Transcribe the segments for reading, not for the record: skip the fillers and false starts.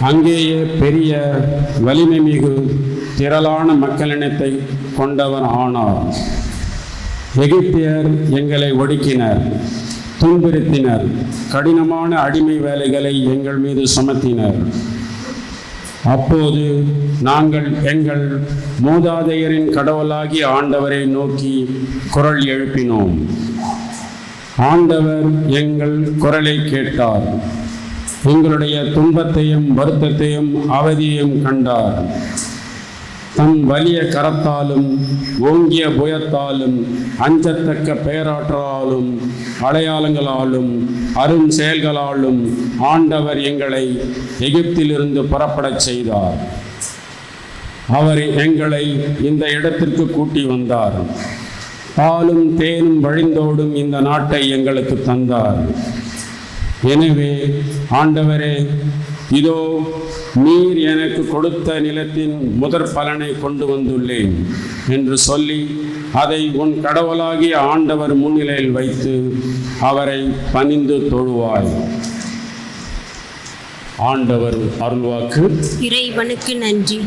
அங்கேயே பெரிய வலிமை மிகு திரளான மக்களினத்தை கொண்டவர் ஆனார். எகிப்தியர் எங்களை ஒடுக்கினர், துன்புறுத்தினர், கடினமான அடிமை வேலைகளை எங்கள் மீது சுமத்தினர். அப்போது நாங்கள் எங்கள் மூதாதையரின் கடவுளாகிய ஆண்டவரை நோக்கி குரல் எழுப்பினோம். ஆண்டவர் எங்கள் குரலை கேட்டார். எங்களுடைய துன்பத்தையும் வருத்தத்தையும் அவதியையும் கண்டார். தம் வலிய கரத்தாலும் ஓங்கிய புயத்தாலும் அஞ்சத்தக்க பேராற்றலாலும் அடையாளங்களாலும் அரும் செயல்களாலும் ஆண்டவர் எங்களை எகிப்திலிருந்து புறப்படச் செய்தார். அவர் எங்களை இந்த இடத்திற்கு கூட்டி வந்தார். பாலும் தேனும் வழிந்தோடும் இந்த நாட்டை எங்களுக்கு தந்தார். எனவே ஆண்டவரே, இதோ நீர் எனக்கு கொடுத்த நிலத்தின் முதற் பலனை கொண்டு வந்துள்ளேன் என்று சொல்லி அதை உன் கடவுளாகிய ஆண்டவர் முன்னிலையில் வைத்து அவரை பணிந்து தொழுவாய். ஆண்டவர் அருள்வாக்கு. இறைவனுக்கு நன்றி.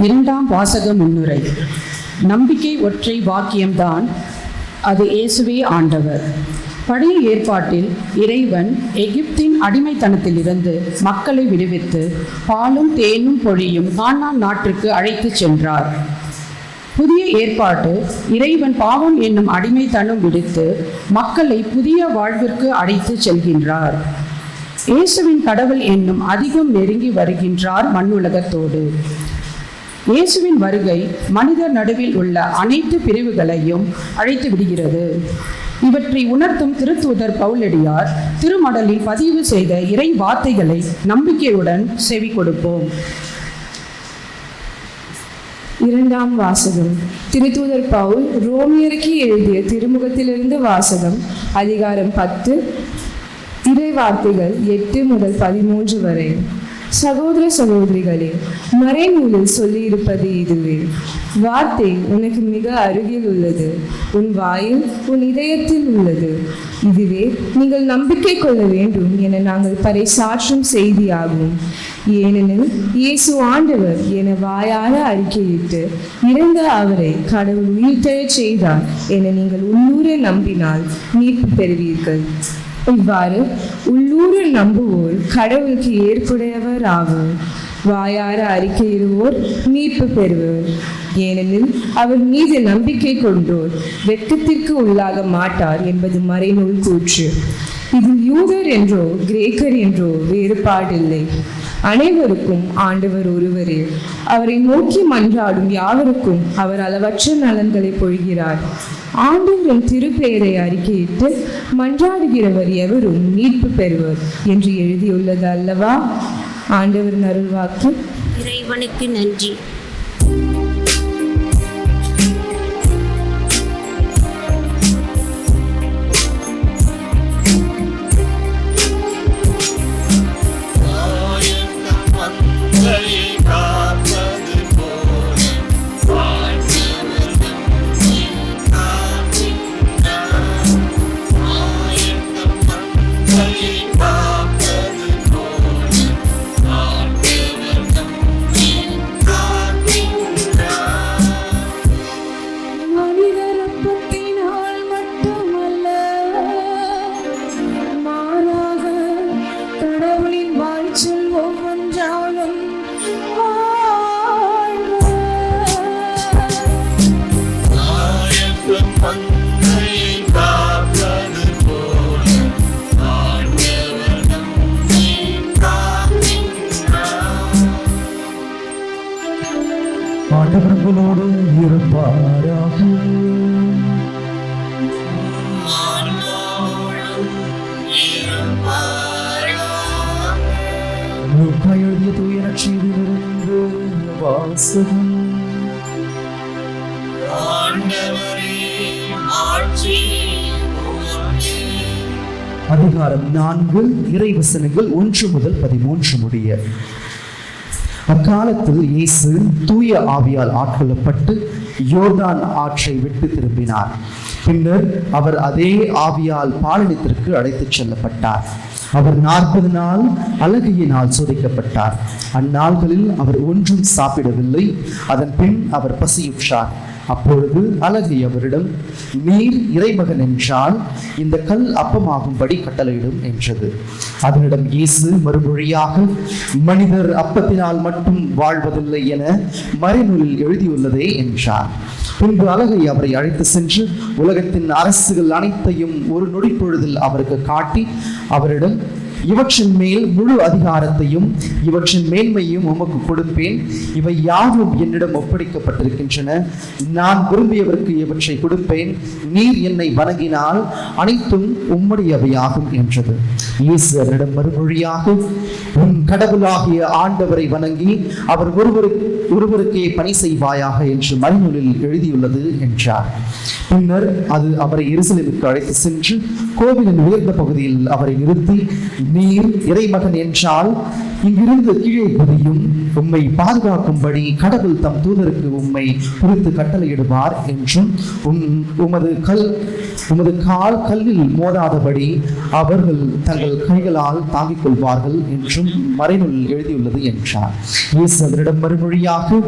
இரண்டாம் வாசக முன்னுரை. நம்பிக்கை ஒற்றை வாக்கியம்தான், அது இயேசுவே ஆண்டவர். பழைய ஏற்பாட்டில் இறைவன் எகிப்தின் அடிமைத்தனத்திலிருந்து மக்களை விடுவித்து பாலும் தேனும் பொழியும் கானான் நாட்டிற்கு அழைத்துச் சென்றார். புதிய ஏற்பாட்டு இறைவன் பாவம் என்னும் அடிமைத்தனம் விடுத்து மக்களை புதிய வாழ்விற்கு அழைத்துச் செல்கின்றார். இயேசுவின் கடவுள் என்னும் அதிகம் நெருங்கி வருகின்றார் மண்ணுலகத்தோடு. இயேசுவின் வருகை மனிதர் நடுவில் உள்ள அனைத்து பிரிவுகளையும் அழைத்து விடுகிறது. இவற்றை உணர்த்தும் திருத்தூதர் பவுலடியார் திருமடலில் பதிவு செய்த இறை வார்த்தைகளை நம்பிக்கையுடன் செவி கொடுப்போம். இரண்டாம் வாசகம். திருத்தூதர் பவுல் ரோமியருக்கு எழுதிய திருமுகத்திலிருந்து வாசகம். அதிகாரம் 10, இறை வார்த்தைகள் 8 முதல் 13 வரை. சகோதர சகோதரிகளே, மறைநூலில் சொல்லியிருப்பது இதுவே: வார்த்தை உனக்கு மிக அருகில் உள்ளது, உன் வாயில் உன் இதயத்தில் உள்ளது. இதுவே நீங்கள் நம்பிக்கை கொள்ள வேண்டும் என நாங்கள் பறைசாற்றும் செய்தியாகும். ஏனெனில் இயேசு ஆண்டவர் என வாயார அறிக்கையிட்டு இறந்த அவரை கடவுள் உயிர்த்தெழச் செய்தார் என நீங்கள் உள்ளூர நம்பினால் மீட்பு பெறுவீர்கள். இவ்வாறு உள்ளூர நம்புவோர் கடவுளுக்கு ஏற்புடையவர் ஆவர். வாயார அறிக்கையிடுவோர் மீட்பு பெறுவர். ஏனெனில் அவர் மீது நம்பிக்கை கொண்டோர் வெட்கத்திற்கு உள்ளாக மாட்டார் என்பது மறைநூல் கூற்று. இதில் யூதர் என்றோ கிரேக்கர் என்றோ வேறுபாடில்லை. அனைவருக்கும் ஆண்டவர் ஒருவரே. அவரை நோக்கி மன்றாடும் யாவருக்கும் அவர் அளவற்ற நலன்களை பொழிகிறார். ஆண்டவரின் திருப்பெயரை அறிக்கையிட்டு மன்றாடுகிறவர் எவரும் மீட்பு பெறுவர் என்று எழுதியுள்ளது அல்லவா? ஆண்டவரின் அருள்வாக்கு. இறைவனுக்கு நன்றி. ஆண்டவர்களோடு இருப்பாராக. லூக்கா எழுதிய தூய நற்செய்தியிலிருந்து வாசகம். அதிகாரம் 4, இறைவசனங்கள் 1 முதல் 13 முடிய. அக்காலத்தில் இயேசு தூய ஆவியால் ஆட்கொள்ளப்பட்டு யோர்தான் ஆற்றை விட்டு திரும்பினார். பின்னர் அவர் அதே ஆவியால் பாலனத்திற்கு அழைத்துச் செல்லப்பட்டார். அவர் 40 நாள் அலகையினால் சோதிக்கப்பட்டார். அந்நாள்களில் அவர் ஒன்றும் சாப்பிடவில்லை. அதன் பின் அவர் பசியுற்றார். அப்பொழுது அலகை அவரிடம், நீர் இறைமகன் என்றால் இந்த கல் அப்பமாகும்படி கட்டளையிடும் என்றது. அதனிடம் இயேசு மறுமொழியாக, மனிதர் அப்பத்தினால் மட்டும் வாழ்வதில்லை என மறைநூலில் எழுதியுள்ளதே என்றார். பின்பு அலகை அவரை அழைத்து சென்று உலகத்தின் அரசுகள் அனைத்தையும் ஒரு நொடி பொழுதில் அவருக்கு காட்டி அவரிடம், இவற்றின் மேல் முழு அதிகாரத்தையும் இவற்றின் மேன்மையும் உமக்கு கொடுப்பேன். இவை யாவும் என்னிடம் ஒப்படைக்கப்பட்டிருக்கின்றன. நான் விரும்பியவருக்கு இவற்றை கொடுப்பேன். நீர் என்னை வணங்கினால் அனைத்தும் உம்முடையவையாகும் என்றது. இயேசு அவரிடம் மறுமொழியாக, உன் கடவுளாகிய ஆண்டவரை வணங்கி அவர் ஒருவருக்கே பணி செய்வாயாக என்று மறைநூலில் எழுதியுள்ளது என்றார். பின்னர் அது அவரை எருசலேமுக்கு அழைத்து சென்று கோவிலின் உயர்ந்த பகுதியில் அவரை நிறுத்தி, நீர் இறைமகன் என்றால் இங்கிருந்து கீழே குதியும். உம்மை பாதுகாக்கும்படி கடவுள் தம் தூதருக்கு உம்மை குறித்து கட்டளையிடுவார் என்றும், உமது கல் உமது கால் கல்லில் மோதாதபடி அவர்கள் தங்கள் கைகளால் தாங்கிக் கொள்வார்கள் என்றும் மறைநூலில் எழுதியுள்ளது என்றார். இயேசு அவரிடம் மறுமொழியாக,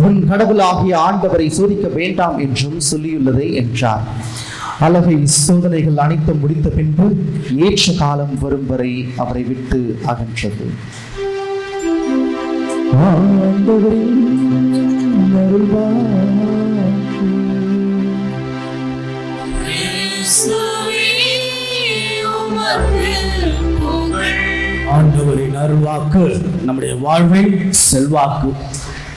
உன் கடவுளாகிய ஆண்டவரை சோதிக்க வேண்டாம் என்றும் சொல்லியுள்ளதே என்றார். அழகை சோதனைகள் அனைத்தும் முடித்த பின்பு ஏற்ற காலம் வரும் வரை அவரை விட்டு அகன்றது. ஆண்டவரின் அருள்வாக்கு நம்முடைய வாழ்வின் செல்வாக்கு.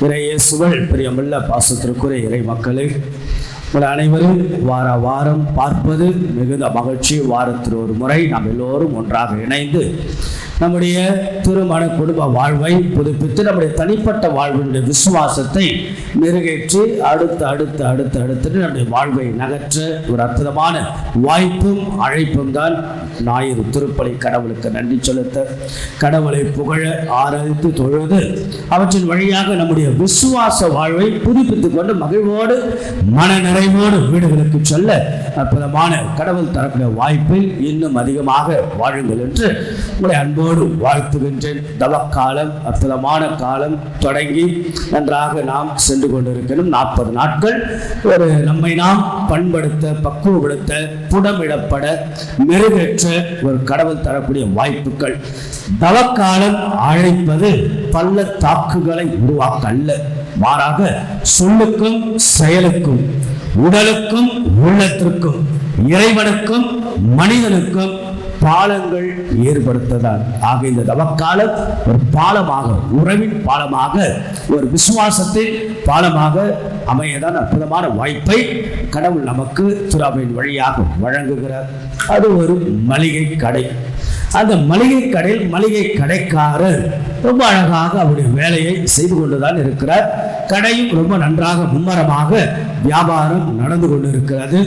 இயேசுவில் பிரியமுள்ள பாசத்திற்குரிய இறை மக்களே, உங்கள் அனைவரும் வாரம் பார்ப்பது மிகுந்த மகிழ்ச்சி. வாரத்தில் ஒரு முறை நாம் எல்லோரும் ஒன்றாக இணைந்து நம்முடைய திருமண குடும்ப வாழ்வை புதுப்பித்து நம்முடைய தனிப்பட்ட வாழ்வினுடைய விசுவாசத்தை மெருகேற்றி அடுத்து நம்முடைய வாழ்வை நகற்ற ஒரு அற்புதமான வாய்ப்பும் அழைப்பும் தான் ஞாயிறு திருப்பலி. கடவுளுக்கு நன்றி செலுத்த, கடவுளை புகழ, ஆராய்ந்து தொழுது அவற்றின் வழியாக நம்முடைய விசுவாச வாழ்வை புதுப்பித்துக் கொண்டு மகிழ்வோடு மன நிறைவோடு வீடுகளுக்கு செல்ல அற்புதமான கடவுள் தரக்கூடிய வாய்ப்பில் இன்னும் அதிகமாக வாழுங்கள் என்று உங்களை அன்போடு வாழ்த்துகின்றேன். தவக்காலம், அற்புதமான காலம் தொடங்கி நன்றாக நாம் சென்று கொண்டிருக்கிறோம். 40 நாட்கள் ஒரு நம்மை நாம் பண்படுத்த, பக்குவப்படுத்த, புடமிடப்பட, மெருகேற்ற ஒரு கடவுள் தரக்கூடிய வாய்ப்புகள். தவக்காலம் அழைப்பது பள்ளத்தாக்குகளை உருவாக்க அல்ல, மாறாக சொல்லுக்கும் செயலுக்கும், உடலுக்கும் உள்ளத்திற்கும், இறைவனுக்கும் மனிதனுக்கும் பாலங்கள் ஏற்படுத்ததான். ஆக இந்த தவக்காலம் ஒரு பாலமாக, உறவின் பாலமாக, ஒரு விசுவாசத்தின் பாலமாக அமையதான் அற்புதமான வாய்ப்பை கடவுள் நமக்கு திருவின் வழியாக வழங்குகிறார். அது ஒரு மளிகை கடை. அந்த மளிகை கடையில் மளிகை கடைக்காரர் ரொம்ப அழகாக அவருடைய வேலையை செய்து கொண்டுதான் இருக்கிறார். கடையும் ரொம்ப நன்றாக மும்மரமாக வியாபாரம் நடந்து கொண்டிருக்கிறது.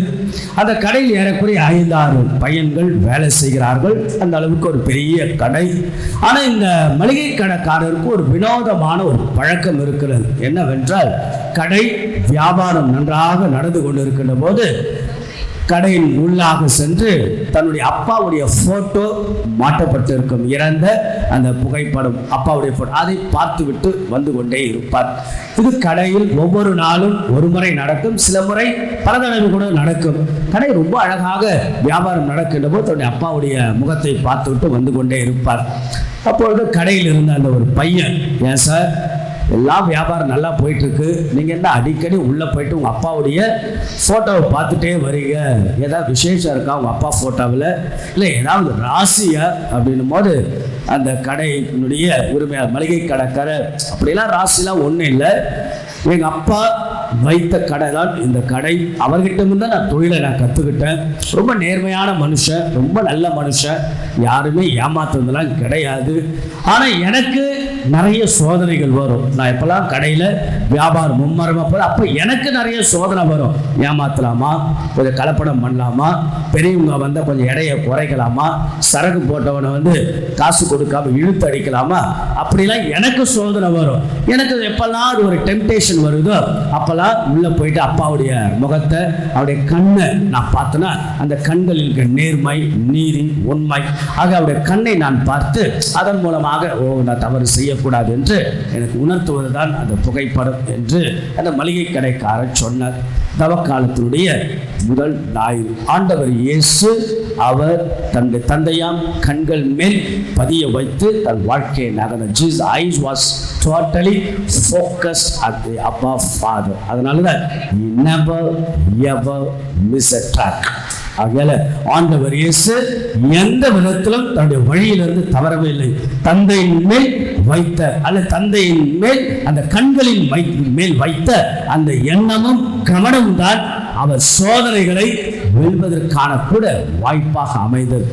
அந்த கடையில் ஏறக்குறைய 5-6 பையன்கள் வேலை செய்கிறார்கள். அந்த அளவுக்கு ஒரு பெரிய கடை. ஆனால் இந்த மளிகை கடைக்காரருக்கு ஒரு வினோதமான ஒரு பழக்கம் இருக்கிறது. என்னவென்றால், கடை வியாபாரம் நன்றாக நடந்து கொண்டிருக்கின்ற போது கடையின் உள்ளாக சென்று தன்னுடைய அப்பாவுடைய போட்டோ மாட்டப்பட்டிருக்கும், இறந்த அந்த புகைப்படம், அப்பாவுடைய போட்டோ, அதை பார்த்துவிட்டு வந்து கொண்டே இருப்பார். இது கடையில் ஒவ்வொரு நாளும் ஒரு முறை நடக்கும், சில முறை பல தடவை கூட நடக்கும். கடை ரொம்ப அழகாக வியாபாரம் நடக்கின்ற போது தன்னுடைய அப்பாவுடைய முகத்தை பார்த்துவிட்டு வந்து கொண்டே இருப்பார். அப்பொழுது கடையில் இருந்த அந்த ஒரு பையன், ஏன் சார் எல்லாம் வியாபாரம் நல்லா போயிட்டுருக்கு, நீங்கள் என்ன அடிக்கடி உள்ளே போயிட்டு உங்கள் அப்பாவுடைய ஃபோட்டோவை பார்த்துட்டே வரீங்க, ஏதாவது விசேஷம் இருக்கா உங்கள் அப்பா ஃபோட்டோவில், இல்லை ஏதாவது ராசியா அப்படின்னும் போது அந்த கடையினுடைய உரிமையாளர், மளிகை கடைக்காரர், அப்படிலாம் ராசிலாம் ஒன்றும் இல்லை, எங்கள் அப்பா வைத்த கடை தான் இந்த கடை, அவர்கிட்ட இருந்து நான் தொழிலை கற்றுக்கிட்டேன். ரொம்ப நேர்மையான மனுஷன், ரொம்ப நல்ல மனுஷன், யாருமே ஏமாத்துறதுலாம் கிடையாது. ஆனால் எனக்கு நிறைய சோதனைகள் வரும். நான் எப்பெல்லாம் கடையில் வியாபாரம் மும்மரமாக போகிறேன், அப்போ எனக்கு நிறைய சோதனை வரும். ஏமாற்றலாமா, கொஞ்சம் கலப்படம் பண்ணலாமா, பெரியவங்க வந்தால் கொஞ்சம் எடையை குறைக்கலாமா, சரக்கு போட்டவனை காசு கொடுக்காம இழுத்து அடிக்கலாமா, அப்படிலாம் எனக்கு சோதனை வரும். எனக்கு எப்பெல்லாம் அது ஒரு டெம்டேஷன் வருதோ அப்போல்லாம் உள்ளே போயிட்டு அப்பாவுடைய முகத்தை, அவருடைய கண்ணை நான் பார்த்தேன்னா அந்த கண்களில் இருக்க நேர்மை, நீதி, உண்மை, ஆக அவருடைய கண்ணை நான் பார்த்து அதன் மூலமாக நான் தவறு செய்யக்கூடாது என்று எனக்கு உணர்த்துவது தான் அந்த புகைப்படம் என்று அந்த மளிகை கடைக்காரர் சொன்னார். தவக்காலத்தினுடைய முதல் ஞாயிறு ஆண்டவர் இயேசு அவர் தன்னுடைய தந்தையாம் கண்கள் மேல் பதிய வைத்து தன் வாழ்க்கையை நகர்ந்தார். Jesus eyes was totally focused at the above Father. அதனாலதான் he never ever miss a track. ஆகையால ஆண்டவர் இயேசு எந்த விதத்திலும் தன்னுடைய வழியிலிருந்து தவறவே இல்லை. தந்தையின் மேல் வைத்த அல்ல தந்தையின் மேல் அந்த கண்களின் மேல் வைத்த அந்த எண்ணமும் கவனமும் தான் அவர் சோதனைகளை வெல்வதற்கான கூட வாய்ப்பாக அமைந்தது.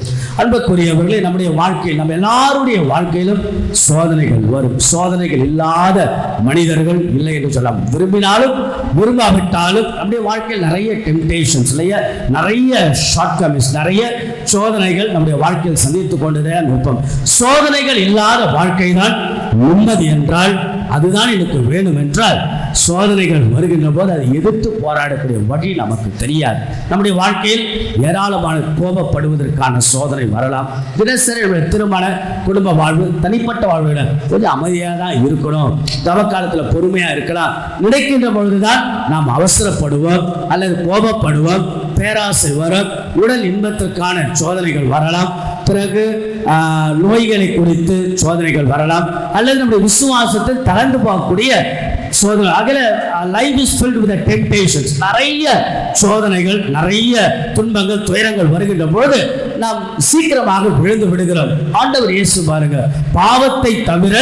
அன்புக்குரியவர்களே, நம்முடைய வாழ்க்கையில், நம்ம எல்லாருடைய வாழ்க்கையிலும் சோதனைகள் வரும். சோதனைகள் இல்லாத மனிதர்கள் இல்லை என்று சொல்லலாம். விரும்பினாலும் விரும்பாவிட்டாலும் நம்முடைய வாழ்க்கையில் நிறைய டெம்டேஷன்ஸ், நிறைய ஷார்ட்கமிங்ஸ், நிறைய சோதனைகள் நம்முடைய வாழ்க்கையில் சந்தித்துக் கொண்டுதான் இருப்போம். சோதனைகள் இல்லாத வாழ்க்கை தான் நிம்மதி என்றால், அதுதான் எனக்கு வேணும் என்றால், சோதனைகள் வருகின்ற போது அதை எதிர்த்து போராடக்கூடிய வழி நமக்கு தெரியாது. நம்முடைய வாழ்க்கையில் ஏராளமான கோபப்படுவதற்கான சோதனை வரலாம். தினசரி திருமண குடும்ப வாழ்வு தனிப்பட்ட வாழ்வுல கொஞ்சம் அமைதியாக தான் இருக்கணும், தவக்காலத்தில் பொறுமையாக இருக்கலாம் நினைக்கின்ற பொழுதுதான் நாம் அவசரப்படுவோம் அல்லது கோபப்படுவோம், பேராசை வரும், உடல் இன்பத்திற்கான சோதனைகள் வரலாம், பிறகு நோய்களை குறித்து சோதனைகள் வரலாம், அல்லது நம்முடைய விசுவாசத்தை தளர்ந்து போகக்கூடிய சோதனை. அகல life is filled with temptations. நிறைய சோதனைகள், நிறைய துன்பங்கள், துயரங்கள் வருகின்ற பொழுது நாம் சீக்கிரமாக விழுந்து விடுகிறோம். ஆண்டவர் இயேசு பாருங்க, பாவத்தை தவிர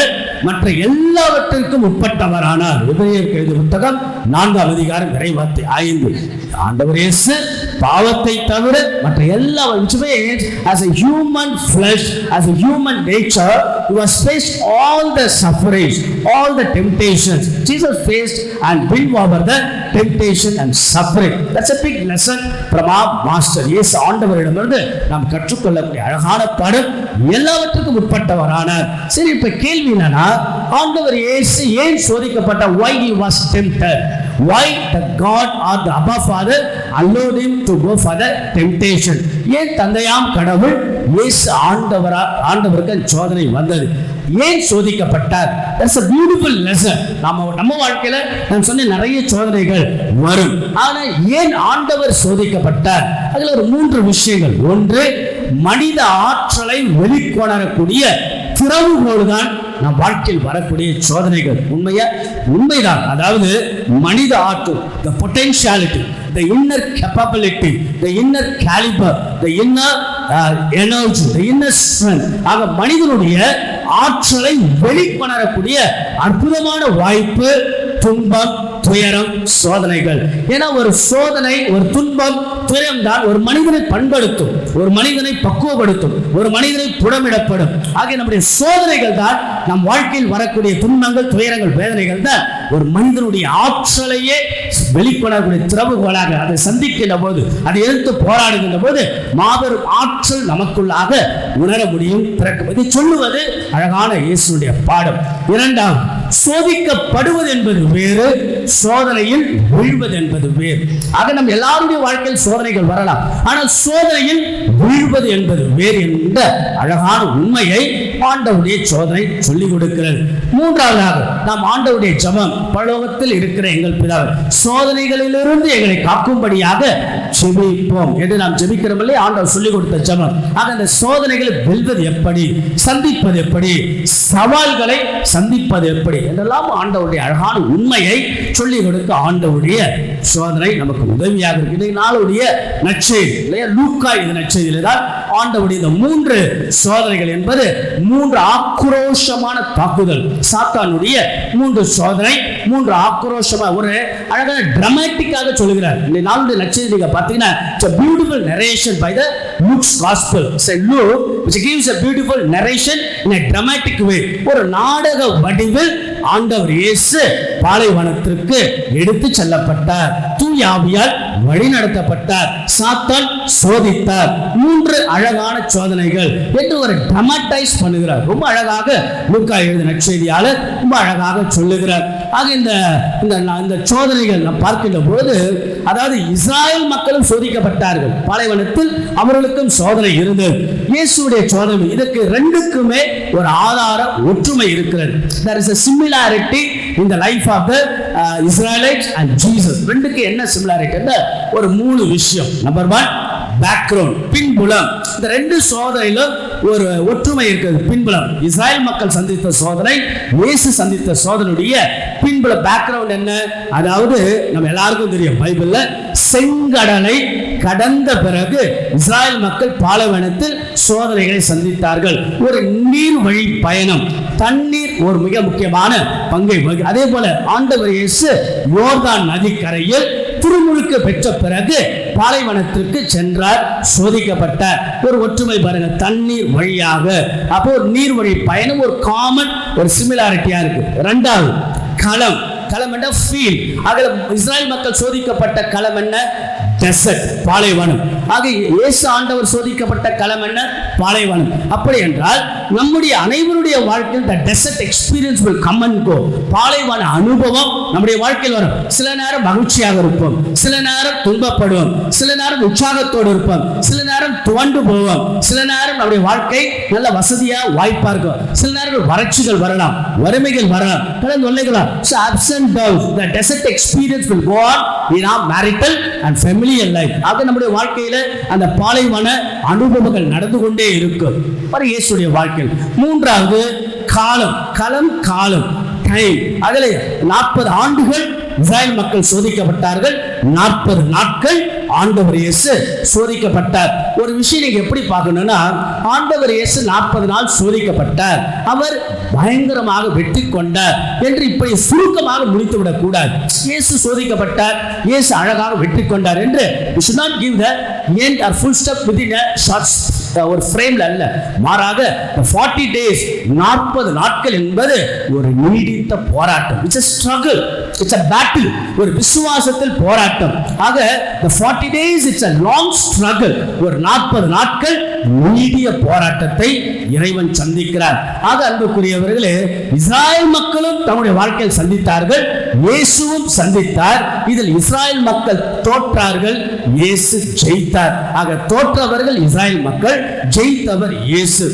மற்ற எல்லாவற்றிற்கும் உட்பட்டவரானார். எபிரேயர் எழுதிய புத்தகம் 4ஆம் அதிகாரம் இறைவார்த்தை 5. ஆண்டவர் இயேசு பாவத்தை தவிர மற்ற எல்லாவற்றுமே as a human flesh, as a human nature, he was faced all the sufferings, all the temptations. Jesus faced and went over the temptation and suffering. That's a big lesson from our master. Yes, ஆண்டவரிடமிருந்து நாம் கற்றுக்கொள்ளக்கூடிய அழகான பாடம். எல்லாவற்றுக்கும் உட்பட்டவரானார். சரி, இப்ப கேள்வி என்னன்னா, ஆண்டவர் இயேசு ஏன் சோதிக்கப்பட்ட? Why he was tempted? Why the God or the Abba Father allowed him to go for the temptation? ஏன் தந்தையாம் கடவுள் இயேசு ஆண்டவருக்கு சோதனை வந்தது? ஏன் சோதிக்கப்பட்டார்? That's a beautiful lesson. நம்ம வாழ்க்கையில நான் சொன்ன நிறைய சோதனைகள் வரும். ஆனா ஏன் ஆண்டவர் சோதிக்கப்பட்டார்? அதுல ஒரு 3 விஷயங்கள். ஒன்று, மனித ஆற்றலை வெளிக்கொணரக்கூடிய திறவுகோல்தான் நம் வாழ்க்கையில் வரக்கூடிய சோதனைகள். உண்மைதான். அதாவது மனித ஆற்றல், the potentiality, the inner capability, the inner caliber, the inner energy, the inner strength. ஆக மனிதனுடைய ஆற்றலை வெளிக்கொணரக்கூடிய அற்புதமான வாய்ப்பு துன்பம், துயரம், சோதனைகள். ஏன்னா ஒரு சோதனை, ஒரு துன்பம், துயரம் தான் ஒரு மனிதனை பண்படுத்தும், ஒரு மனிதனை பக்குவப்படுத்தும், ஒரு மனிதனை புடமிடப்படும். ஆகிய நம்முடைய சோதனைகள் தான் நம் வாழ்க்கையில் வரக்கூடிய துன்பங்கள், துயரங்கள், வேதனைகள் தான் ஒரு மனிதனுடைய ஆற்றலையே வெளிக்கொணரக்கூடிய திறவுகோலாக அதை சந்திக்கின்ற போது, அதை எதிர்த்து போராடுகின்ற போது மாபெரும் ஆற்றல் நமக்குள்ளாக உணர முடியும். இதை சொல்லுவது அழகான இயேசுடைய பாடம். இரண்டாவது, சோதிக்கப்படுவது என்பது வேறு, சோதனையில் வீழ்வது என்பது வேறு. ஆக நம் எல்லாருடைய வாழ்க்கையில் சோதனைகள் வரலாம், ஆனால் சோதனையில் வீழ்வது என்பது வேறு என்ற அழகான உண்மையை ஆண்டவருடைய சோதனை சொல்லிக் கொடுக்கிறது. மூன்றாவதாக நாம் ஆண்டவருடைய ஜெபம், பரலோகத்தில் இருக்கிற எங்கள் பிதாவே, சோதனைகளிலிருந்து எங்களை காக்கும்படியாக ஜெபிப்போம் என்று நாம் ஜெபிக்கிறோம்லே, ஆண்டவர் சொல்லிக் கொடுத்த ஜெபம். ஆக அந்த சோதனைகளை வெல்வது எப்படி, சந்திப்பது எப்படி, சவால்களை சந்திப்பது எப்படி என்றெல்லாம் ஆண்டவருடைய அழகான உண்மையை சொல்லிக் கொடுக்க ஆண்டவருடைய சோதனை நமக்கு உதவியாக இருக்கு. நாளுடைய நற்செய்தி இல்லையா, லூக்கா இந்த நற்செய்தியில தான் ஆண்டவருடைய இந்த 3 சோதனைகள் என்பது 3 ஆக்ரோஷமான தாக்குதல், சாத்தானுடைய 3 சோதனை, 3 ஆக்ரோஷமா ஒரு அழகான டிராமாட்டிக்காக சொல்லுகிறார். இந்த நாளுடைய நற்செய்தி நீங்க பார்த்தீங்கன்னா, it's a beautiful narration by the Luke's gospel. It's a Luke which gives a beautiful narration in a dramatic way. ஒரு நாடக வடிவில் ஆண்டவர் இயேசு பாலைவனத்திற்கு எடுத்து செல்லப்பட்டார், தூய ஆவியால் வழி நடத்தப்பட்டார், சாத்தான் சோதித்தார். 3 அழகான சோதனைகள் என்று ஒரு டிராமடைஸ் பண்ணுகிறார். ரொம்ப அழகாக லூக்கா எழுதின நற்செய்தியாளர் ரொம்ப அழகாக சொல்லுகிறார். ஆக இந்த சோதனைகள் நாம் பார்க்கின்ற பொழுது, அதாவது இஸ்ராயல் மக்களும் சோதிக்கப்பட்டார்கள், பாலைவனத்தில் அவர்களுக்கும் சோதனை இருந்தது, இயேசுடைய சோதனை. இதற்கு 2க்குமே ஒரு ஆதார ஒற்றுமை இருக்கிறது. There is a similarity in the life of the Israelites and Jesus. 2க்கு என்ன சிமிலாரிட்டி? ஒரு 3 விஷயம். நம்பர் 1, பேக்ரவுண்ட், பின்புலம். இந்த 2 சோதனையிலும் ஒரு ஒற்றுமை இருக்கிறது. பின்புலம், இஸ்ராயல் மக்கள் சந்தித்த சோதனை, இயேசு சந்தித்த சோதனையுடைய பின்புலம், பேக்ரவுண்ட் என்ன? அதாவது நம்ம எல்லாருக்கும் தெரியும், பைபிள்ல செங்கடலை கடந்த பிறகு இஸ்ராயல் மக்கள் பாலைவனத்தில் சோதனைகளை சந்தித்தார்கள். ஒரு நீர் வழி பயணம், தண்ணீர் ஒரு மிக முக்கியமான பங்கை வகிக்கிறது. அதே போல ஆண்டவர் இயேசு யோர்தான் நதிக்கரையில் திருமுழுக்கு பெற்ற பிறகு பாலைவனத்திற்கு சென்றார், சோதிக்கப்பட்டார். ஒரு ஒற்றுமை பாருங்க, தண்ணீர் வழியாக. அப்போ ஒரு நீர் வழி பயணம் ஒரு காமன், ஒரு சிமிலாரிட்டியா இருக்கு. 2வது களம். களம் என்ற ஃபீல்ட். அதில் இஸ்ராயல் மக்கள் சோதிக்கப்பட்ட களம் என்ன? டெசர்ட், பாலைவனம். ஆக இயேசு ஆண்டவர் சோதிக்கப்பட்ட களம் என்ன? பாலைவனம். அப்படி என்றால் நம்முடைய அனைவருடைய வாழ்க்கையில் the desert experience will come and go. பாலைவன அனுபவம் நம்முடைய வாழ்க்கையில் வரும். சில நேரம் மகிழ்ச்சியாக இருப்போம், சில நேரம் துன்பப்படுவோம், சில நேரம் உற்சாகத்தோடு இருப்போம், சில நேரம் துவண்டு போவோம், சில நேரம் நம்முடைய வாழ்க்கை நல்ல வசதியா வாய்ப்பா இருக்கும், சில நேரம் வறட்சிகள் வரலாம், வறுமைகள் வரலாம், கடந்து கொள்ளைகளாம். So ups and downs, the desert experience will go on in our marital and familial life. ஆக நம்முடைய வாழ்க்கையில அந்த பாலைவன அனுபவங்கள் நடந்து கொண்டே இருக்கும். இயேசுடைய வாழ்க்கையில் மூன்றாவது காலம் டைம். அதில் 40 ஆண்டுகள் இஸ்ராயல் மக்கள் சோதிக்கப்பட்டார்கள், 40 நாட்கள் ஆண்டவர் இயேசு சோதிக்கப்பட்டார். ஒரு விஷயம் நீங்க எப்படி பார்க்கணும்னா, ஆண்டவர் இயேசு 40 நாள் சோதிக்கப்பட்டார், அவர் பயங்கரமாக வெற்றி கொண்டார் என்று இப்படி சுருக்கமாக முடித்து விடக் கூடாது. இயேசு சோதிக்கப்பட்டார், இயேசு அழகாக வெற்றி கொண்டார் என்று we should not give the end or full stop within a short ஒரு ஃப்ரேம்ல அல்ல, மாறாக 40 days 40 நாட்கள் என்பது ஒரு நீடித்த போராட்டம். It's a struggle, it's a battle, ஒரு விசுவாசத்தில் போராட்டம். ஆக the 40 days it's a long struggle, ஒரு 40 நாட்கள் நீடிய போராட்டத்தை இறைவன் சந்திக்கிறார். ஆக அன்புக்குரியவர்களே, இஸ்ராயல் மக்களும் தம்முடைய வாழ்க்கையில் சந்தித்தார்கள், இயேசுவும் சந்தித்தார். இதில் இஸ்ராயல் மக்கள் தோற்றார்கள், இயேசு ஜெயித்தார். ஆக தோற்றவர்கள் இஸ்ராயல் மக்கள், ஜெயித்தவர் இயேசு.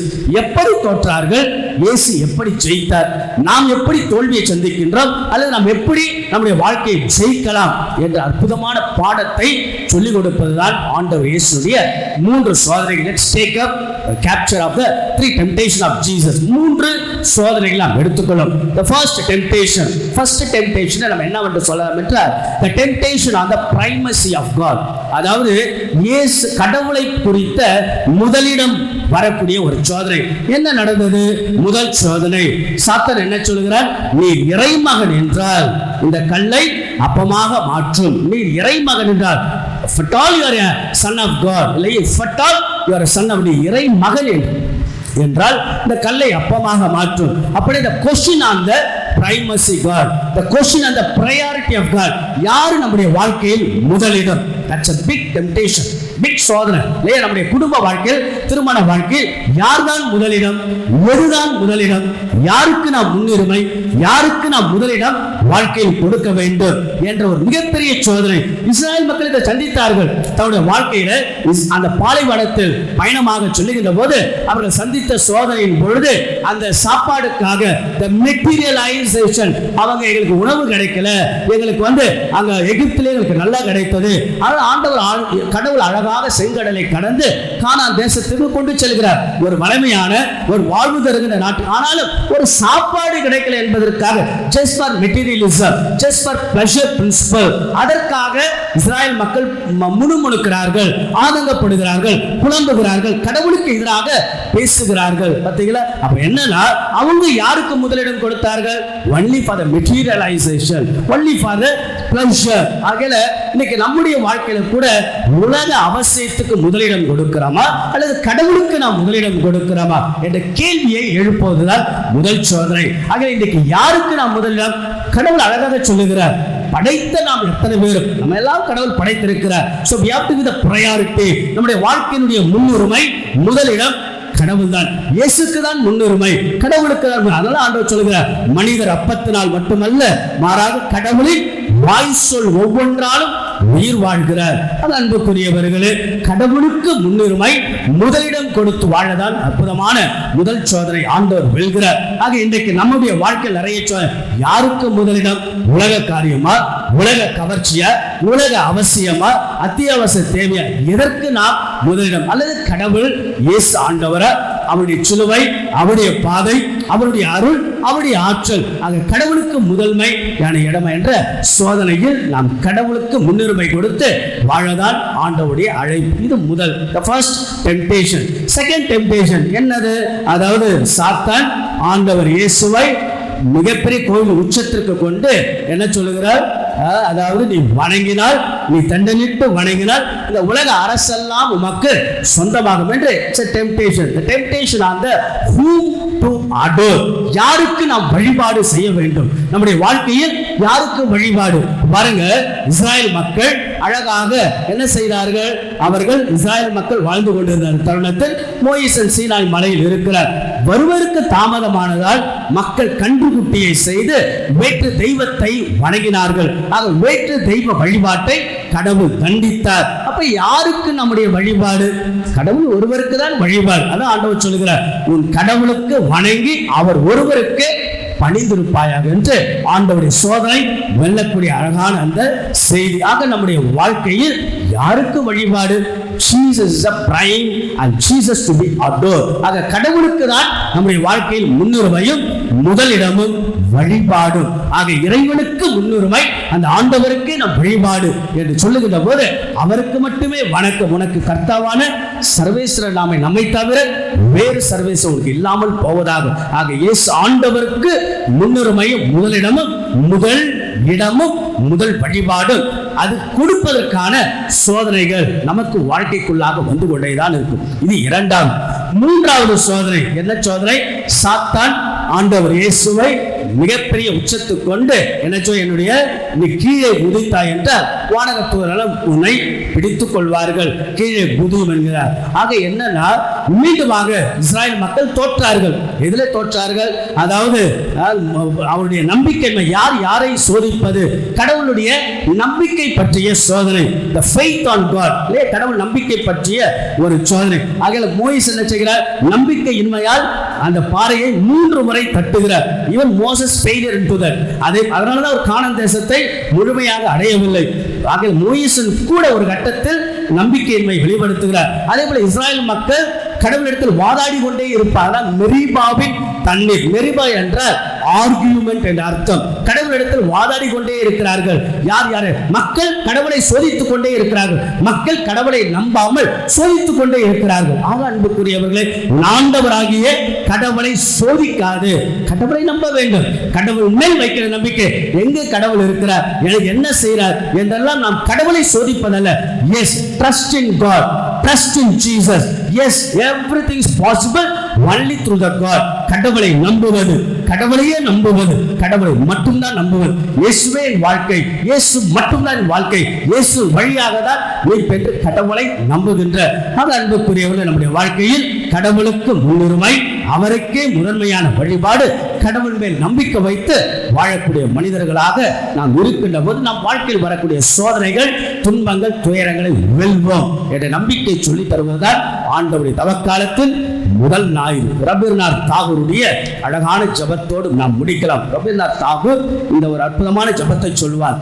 எப்படி தோற்றார்கள், இயேசு எப்படி ஜெயித்தார், நாம் எப்படி தோல்வியை சந்திக்கின்றோம், அல்லது நாம் எப்படி நம்முடைய வாழ்க்கையை ஜெயிக்கலாம் என்ற அற்புதமான பாடத்தை சொல்லிக் கொடுப்பதுதான் ஆண்டவர் இயேசுடைய 3 சோதனைகள். Let's take up a capture of the 3 temptation of Jesus. 3 சோதனைகள் நாம் எடுத்துக்கொள்ளும். The first temptation நம்ம என்னவென்று சொல்லலாம் என்றால், the temptation on the primacy of God. அதாவது இயேசு கடவுளை குறித்த முதலிடம் வரக்கூடிய ஒரு சோதனை. என்ன நடந்தது? முதல் சோதனை, சாத்தான் என்ன சொல்கிறார்? நீ இறைமகன் என்றால் இந்த கல்லை அப்பமாக மாற்றும். நீ இறைமகன் என்றால், if at all you are a son of God, இல்லை if at all you are a son of, நீ இறைமகன் என்றால் இந்த கல்லை அப்பமாக மாற்றும். அப்படி the question on the primacy God, the question on the priority of God, யார் நம்முடைய வாழ்க்கையில் முதலிடம்? That's a big temptation, big சோதனை இல்லையா? நம்முடைய குடும்ப வாழ்க்கையில், திருமண வாழ்க்கையில் யார்தான் முதலிடம், எதுதான் முதலிடம், யாருக்கு நாம் முன்னுரிமை, யாருக்கு நாம் முதலிடம் வாழ்க்கையில் கொடுக்க வேண்டும் என்ற ஒரு மிகப்பெரிய சோதனை இஸ்ராயல் மக்கள் இதை சந்தித்தார்கள். தன்னுடைய வாழ்க்கையில அந்த பாலைவனத்தில் பயணமாக சொல்லுகின்ற போது அவர்கள் சந்தித்த சோதனையின் பொழுது, அந்த சாப்பாடுக்காக the materialization, அவங்க எங்களுக்கு உணவு கிடைக்கல, எங்களுக்கு அங்க எகிப்திலே எங்களுக்கு நல்லா கிடைத்தது, ஆனால் ஆண்டவர் கடவுள் அழகாக செங்கடலை கடந்து கானான் தேசத்திற்கு கொண்டு செல்கிறார், ஒரு வலிமையான ஒரு வாழ்வு தருகின்ற நாட்டு. ஆனாலும் ஒரு சாப்பாடு கிடைக்கல என்பதற்காக, just for materialism, just for pleasure principle, அதற்காக இஸ்ராயல் மக்கள் முணுமுணுக்கிறார்கள், ஆதங்கப்படுகிறார்கள், புலம்புகிறார்கள், கடவுளுக்கு எதிராக பேசுகிறார்கள். பார்த்தீங்களா? அப்ப என்னன்னா, அவங்க யாருக்கு முதலிடம் கொடுத்தார்கள்? only for the materialization, only for the pleasure. ஆகல இன்னைக்கு நம்முடைய வாழ்க்கையில கூட உலக அவசியத்துக்கு முதலிடம் கொடுக்கிறோமா, அல்லது கடவுளுக்கு நாம் முதலிடம் கொடுக்கிறோமா என்ற கேள்வியை எழுப்புவதுதான் முதல் சோதனை. ஆக இன்னைக்கு யாருக்கு நாம் முதலிடம்? கடவுள் அழகாக சொல்லுகிறார், படைத்த நாம் எத்தனை பேரும், நம்ம எல்லாம் கடவுள் படைத்திருக்கிறார். So we have to give the priority. நம்முடைய வாழ்க்கையினுடைய முன்னுரிமை, முதலிடம் கடவுள் தான், இயேசுக்கு தான் முன்னுரிமை, கடவுளுக்கு தான். அதனால ஆண்டவர் சொல்லுகிறார், மனிதர் அப்பத்தினால் மட்டுமல்ல, மாறாக கடவுளின் வாய் சொல் ஒவ்வொன்றாலும் உயிர் வாழ்கிறார். அது அன்புக்குரியவர்களே, கடவுளுக்கு முன்னுரிமை, முதலிடம் கொடுத்து வாழதான் அற்புதமான முதல் சோதனை ஆண்டவர் வெல்கிறார். ஆக இன்றைக்கு நம்முடைய வாழ்க்கையில் நிறைய சோதனை. யாருக்கு முதலிடம்? உலக காரியமா, உலக கவர்ச்சியா, உலக அவசியமா, அத்தியாவசிய தேவையா, எதற்கு நாம் முதலிடம்? அல்லது கடவுள் இயேசு ஆண்டவர, அவருடைய சிலுவை, அவருடைய பாதை, அவருடைய அருள், அவருடைய ஆற்றல், ஆக கடவுளுக்கு முதன்மை இடமா என்ற சோதனையில் நாம் கடவுளுக்கு முன்னுரிமை கொடுத்து வாழதான் ஆண்டவருடைய அழைப்பு. இது முதல், the first temptation. second temptation என்னது? அதாவது சாத்தான் ஆண்டவர் இயேசுவை மிகப்பெரிய கோவில் உச்சத்திற்கு கொண்டு என்ன சொல்லுகிறார்? அதாவது நீ வணங்கினால், நீ தண்டனிட்டு வணங்கினால் இந்த உலக அரசெல்லாம் உமக்கு சொந்தமாகும் என்று temptation on the whom to adore. யாருக்கு நாம் வழிபாடு செய்ய வேண்டும்? நம்முடைய வாழ்க்கையில் யாருக்கு வழிபாடு? பாருங்க, இஸ்ராயல் மக்கள் அழகாக என்ன செய்தார்கள்? அவர்கள் இஸ்ராயல் மக்கள் வாழ்ந்து கொண்டிருந்த தருணத்தில் மோயிசன் சீனாய் மலையில் இருக்கிறார். வருவதற்கு தாமதமானதால் மக்கள் கன்றுக்குட்டியை செய்து வேற்று தெய்வத்தை வணங்கினார்கள். ஆக வேற்று தெய்வ வழிபாட்டை கடவுள் தண்டித்தார். அப்ப யாருக்கு நம்முடைய வழிபாடு? கடவுள் ஒருவருக்கு தான் வழிபாடு. அதான் ஆண்டவர் சொல்லுகிறார், உன் கடவுளுக்கு வணங்கி அவர் ஒருவருக்கு பணிந்திருப்பாயாக என்று ஆண்டவருடைய சோதனை வெல்லக்கூடிய அழகான அந்த செய்தியாக நம்முடைய வாழ்க்கையில் யாருக்கு வழிபாடு? Jesus is a prime and Jesus to be adored. ஆக கடவுளுக்கு தான் நம்முடைய வாழ்க்கையில் முன்னுரிமையும் முதலிடமும் வழிபாடும். ஆக இறைவனுக்கு முன்னுரிமை, அந்த ஆண்டவருக்கே நம் வழிபாடு என்று சொல்லுகின்ற போது அவருக்கு மட்டுமே வணக்கம். உனக்கு கர்த்தாவான சர்வேஸ்வரர் நாமே, நம்மை தவிர வேறு சர்வேஸ்வரர் உனக்கு இல்லாமல் போவதாக. ஆக இயேசு ஆண்டவருக்கு முன்னுரிமையும் முதலிடமும் முதல் இடமும் முதல் வழிபாடும். அது கொடுப்பதற்கான சோதனைகள் நமக்கு வாழ்க்கைக்குள்ளாக வந்து கொண்டேதான் இருக்கும். இது இரண்டாவது. மூன்றாவது சோதனை என்ன சோதனை? சாத்தான் ஆண்டவர் இயேசுவை மிகப்பெரிய உச்சத்துக்கு கொண்டு என்னுடைய நீ கீழே குதித்தாய் என்றால் வானகத்தூரெல்லாம் உன்னை பிடித்துக் கொள்வார்கள், கீழே குதியும் என்கிறார். ஆக என்னன்னா, மீண்டுமாக இஸ்ராயல் மக்கள் தோற்றார்கள். எதில் தோற்றார்கள்? அதாவது அவருடைய நம்பிக்கை. யார் யாரை சோதிப்பது? கடவுளுடைய நம்பிக்கை பற்றிய சோதனை. The faith on God. கடவுள் நம்பிக்கை பற்றிய ஒரு சோதனை. ஆக மோயிஸ் என்ன செய்கிறார்? நம்பிக்கையின்மையால் அந்த பாறையை 3 முறை தட்டுகிறார். இவன் மோசஸ் ஃபெயிலியர் into that. அதனாலதான் ஒரு கானான் தேசத்தை முழுமையாக அடையவில்லை. ஆக மோயிசன் கூட ஒரு கட்டத்தில் நம்பிக்கையின்மை வெளிப்படுத்துகிறார். அதே போல இஸ்ராயல் மக்கள் கடவுளிடத்தில் வாதாடி கொண்டே இருப்பார்கள். மெரிபாவின் தண்ணீர், மெரிபா என்ற ஆர்கியூமெண்ட் என்ற அர்த்தம். கடவுளிடத்தில் வாதாடி கொண்டே இருக்கிறார்கள். யார் யாரு? மக்கள் கடவுளை சோதித்துக் கொண்டே இருக்கிறார்கள். மக்கள் கடவுளை நம்பாமல் சோதித்துக் கொண்டே இருக்கிறார்கள். ஆக அன்புக்குரியவர்களே, ஆண்டவராகிய கடவுளை சோதிக்காது, கடவுளை நம்ப வேண்டும். கடவுள் மேல் வைக்கிற நம்பிக்கை, எங்க கடவுள் இருக்கிறார், எனக்கு என்ன செய்கிறார் என்றெல்லாம் நாம் கடவுளை சோதிப்பதல்ல. Yes, trust in God, trust in Jesus. Yes, everything is possible only through the God. கடவுளை நம்புவது, கடவுளையே நம்புவது, கடவுளை மட்டும்தான் நம்புவது. இயேசுவே என் வாழ்க்கை, இயேசு மட்டும்தான் என் வாழ்க்கை, இயேசு வழியாக தான் நீ பெற்று கடவுளை நம்புகின்ற அன்புக்குரியவர்கள் நம்முடைய வாழ்க்கையில் கடவுளுக்கு முன்னுரிமை, அவருக்கே முதன்மையான வழிபாடு, கடவுள் மேல் நம்பிக்கை வைத்து வாழக்கூடிய மனிதர்களாக நாம் இருக்கின்ற போது நம் வாழ்க்கையில் வரக்கூடிய சோதனைகள், துன்பங்கள், துயரங்களை வெல்வோம் என்ற நம்பிக்கை சொல்லி தருவதுதான் ஆண்டவருடைய தவக்காலத்தில் முதல் ஞாயிறு. ரவீந்திரநாத் தாகூருடைய அழகான ஜபத்தோடு நாம் முடிக்கலாம். ரவீந்திரநாத் தாகூர் இந்த ஒரு அற்புதமான ஜபத்தை சொல்வார்.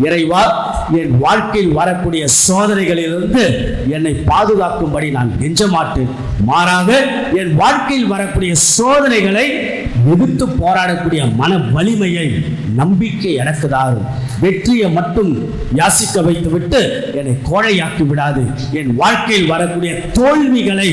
இறைவா, என் வாழ்க்கையில் வரக்கூடிய சோதனைகளிலிருந்து என்னை பாதுகாக்கும்படி நான் கெஞ்ச மாட்டேன். மாறாக என் வாழ்க்கையில் வரக்கூடிய சோதனைகளை எதிர்த்து போராடக்கூடிய மன வலிமையை, நம்பிக்கை எனக்கு தாரும். வெற்றியை மட்டும் யாசிக்க வைத்துவிட்டு என்னை கோழையாக்கி விடாது. என் வாழ்க்கையில் வரக்கூடிய தோல்விகளை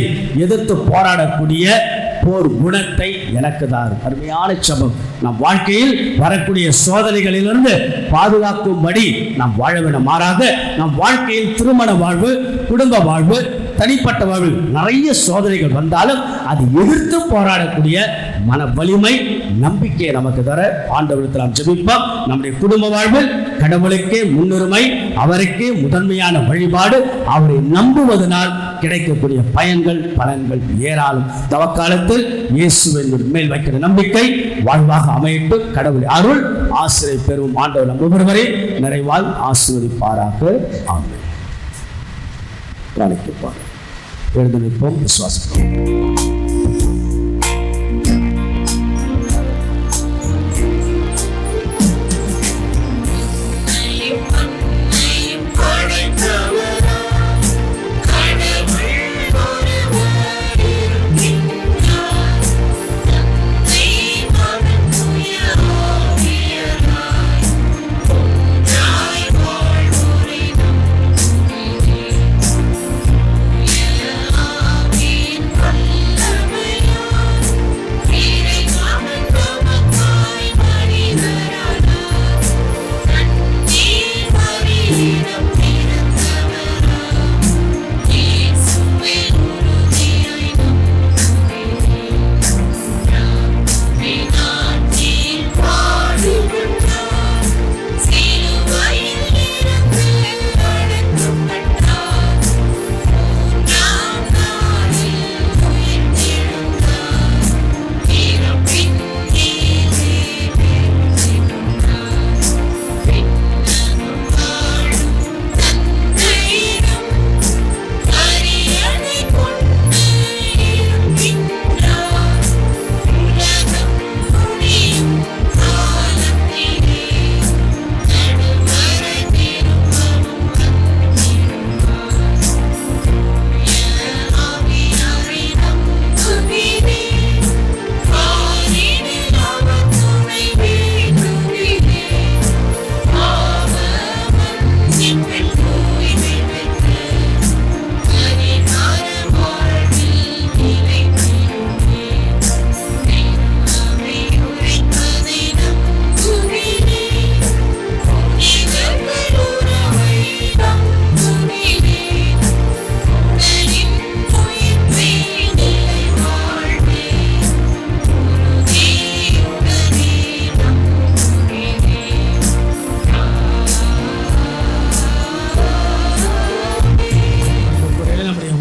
எதிர்த்து போராடக்கூடிய போர் குணத்தை எனக்கு தாரும். அருமையான ஜெபம். நம் வாழ்க்கையில் வரக்கூடிய சோதனைகளிலிருந்து பாதுகாக்கும்படி நாம் வாழ வேண்டும். மாறாக நம் வாழ்க்கையில் திருமண வாழ்வு, குடும்ப வாழ்வு, தனிப்பட்ட வாழ்வு நிறைய சோதனைகள் வந்தாலும் அது எதிர்த்து போராடக்கூடிய மன வலிமை, நம்பிக்கையை நமக்கு தர ஆண்டவரிடத்தில் நாம் ஜெபிப்போம். நம்முடைய குடும்ப வாழ்வில் கடவுளுக்கே முன்னுரிமை, அவருக்கே முதன்மையான வழிபாடு, அவரை நம்புவதனால் கிடைக்கக்கூடிய பயன்கள், பலன்கள் ஏராளம். தவக்காலத்தில் இயேசுவின் மேல் வைக்கிற நம்பிக்கை வாழ்வாக அமைப்பு. கடவுள் அருள் ஆசிரியை பெறும் ஆண்டவர் நம் ஒவ்வொருவரே நிறைவால் ஆசீர்வதிப்பாராக. ஆமென். கவனிப்பார். எழுந்து நிற்போம், விசுவாசிப்போம்.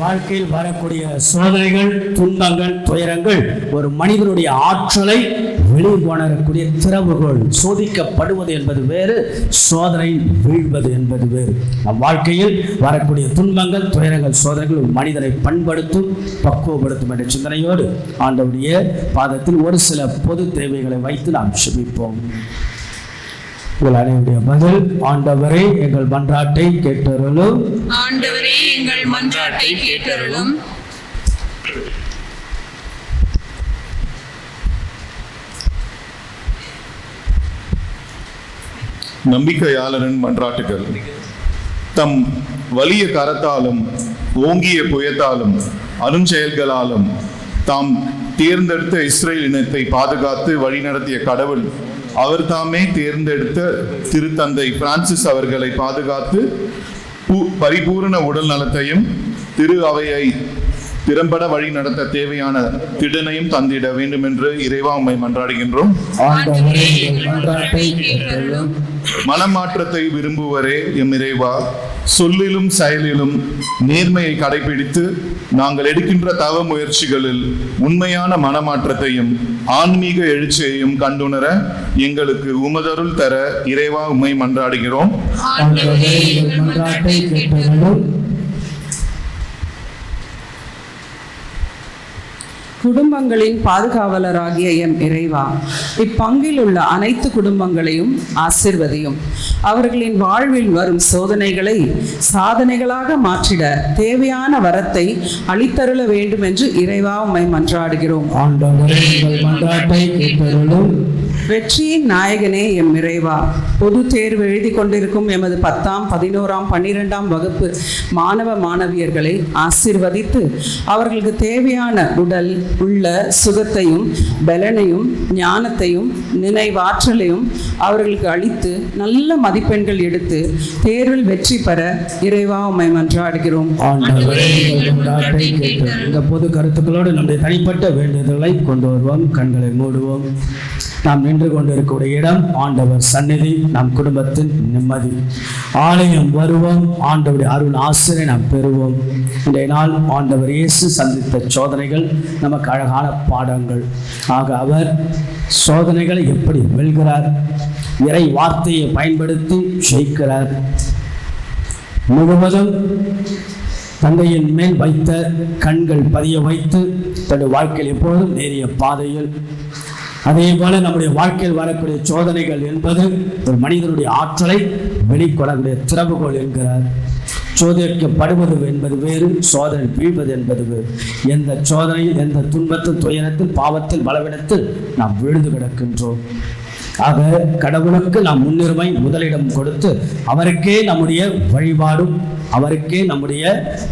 வாழ்க்கையில் வரக்கூடிய சோதனைகள், துன்பங்கள், துயரங்கள் ஒரு மனிதனுடைய ஆற்றலை வெளிக்கொணரக்கூடிய திறவுகோல். சோதிக்கப்படுவது என்பது வேறு, சோதனை வீழ்வது என்பது வேறு. நம் வாழ்க்கையில் வரக்கூடிய துன்பங்கள், துயரங்கள், சோதனைகள் ஒரு மனிதனை பண்படுத்தும், பக்குவப்படுத்தும் என்ற சிந்தனையோடு ஆண்டவருடைய பாதத்தில் ஒரு சில பொது தேவைகளை வைத்து நாம் செபிப்போம். உங்கள் அனைவருடைய பதில்: ஆண்டவரே எங்கள் மன்றாட்டை கேட்டருளும். ஆண்டவரே எங்கள் மன்றாட்டை கேட்டருளும். நம்பிக்கையாளரின் மன்றாட்டுகள். தம் வலிய கரத்தாலும் ஓங்கிய புயத்தாலும் அருஞ்செயல்களாலும் தாம் தேர்ந்தெடுத்த இஸ்ரேல் இனத்தை பாதுகாத்து வழிநடத்திய கடவுள் அவர் தாமே தேர்ந்தெடுத்த திருத்தந்தை பிரான்சிஸ் அவர்களை பாதுகாத்து பரிபூரண உடல் நலத்தையும் திரு அவையை திறம்பட வழி நடத்த தேவையான திடனையும் தந்திட வேண்டும் என்று இறைவா உம்மை மன்றாடுகின்றோம். மனமாற்றத்தை விரும்புவரே எம் இறைவா, சொல்லிலும் செயலிலும் நேர்மையை கடைபிடித்து நாங்கள் எடுக்கின்ற தவ முயற்சிகளில் உண்மையான மனமாற்றத்தையும் ஆன்மீக எழுச்சியையும் கண்டுணர எங்களுக்கு உமதருள் தர இறைவா உம்மை மன்றாடுகிறோம். குடும்பங்களின் பாதுகாவலராகிய எம் இறைவா, இப்பங்கில் உள்ள அனைத்து குடும்பங்களையும் ஆசிர்வதியும். அவர்களின் வாழ்வில் வரும் சோதனைகளை சாதனைகளாக மாற்றிட தேவையான வரத்தை அளித்தருள வேண்டும் என்று இறைவா உம்மை மன்றாடுகிறோம். வெற்றியின் நாயகனே எம் இறைவா, பொது தேர்வு எழுதி கொண்டிருக்கும் எமது 10ஆம் 11ஆம் 12ஆம் வகுப்பு மாணவ மாணவியர்களை ஆசீர்வதித்து அவர்களுக்கு தேவையான உடல் உள்ள சுகத்தையும் பலனையும் ஞானத்தையும் நினைவாற்றலையும் அவர்களுக்கு அளித்து நல்ல மதிப்பெண்கள் எடுத்து தேர்வில் வெற்றி பெற இறைவா உம்மை மன்றாடுகிறோம். இந்த பொது கருத்துக்களோடு நம்முடைய தனிப்பட்ட வேண்டுதலை கொண்டு வருவோம். கண்களை மூடுவோம். நாம் நின்று கொண்டிருக்கக்கூடிய இடம் ஆண்டவர் சந்நிதி, நம் குடும்பத்தின் நிம்மதி. ஆலயம் வருவோம், ஆண்டவருடைய அருள் ஆசிரியை நாம் பெறுவோம். இன்றைய நாள் ஆண்டவர் இயேசு சந்தித்த சோதனைகள் நமக்கு அழகான பாடங்கள். ஆக அவர் சோதனைகளை எப்படி வெல்கிறார், இறை வார்த்தையை பயன்படுத்தி ஜெயிக்கிறார். முழுவதும் தந்தையின் மேல் வைத்த கண்கள் பதிய வைத்து தன்னுடைய வாழ்க்கையில் எப்பொழுதும் நேரிய பாதையில். அதே போல நம்முடைய வாழ்க்கையில் வரக்கூடிய சோதனைகள் என்பது ஒரு மனிதனுடைய ஆற்றலை வெளிக்கொள்ளக்கூடிய திறவுகோல் என்கிறார். சோதிக்கப்படுவது என்பது வேறு, சோதனை வீழ்வது என்பது வேறு. எந்த சோதனையில், எந்த துன்பத்தில், துயரத்தில், பாவத்தில், பலவீனத்தில் நாம் விழுந்து கிடக்கின்றோம். ஆக கடவுளுக்கு நாம் முன்னுரிமை முதலிடம் கொடுத்து அவருக்கே நம்முடைய வழிபாடும் அவருக்கே நம்முடைய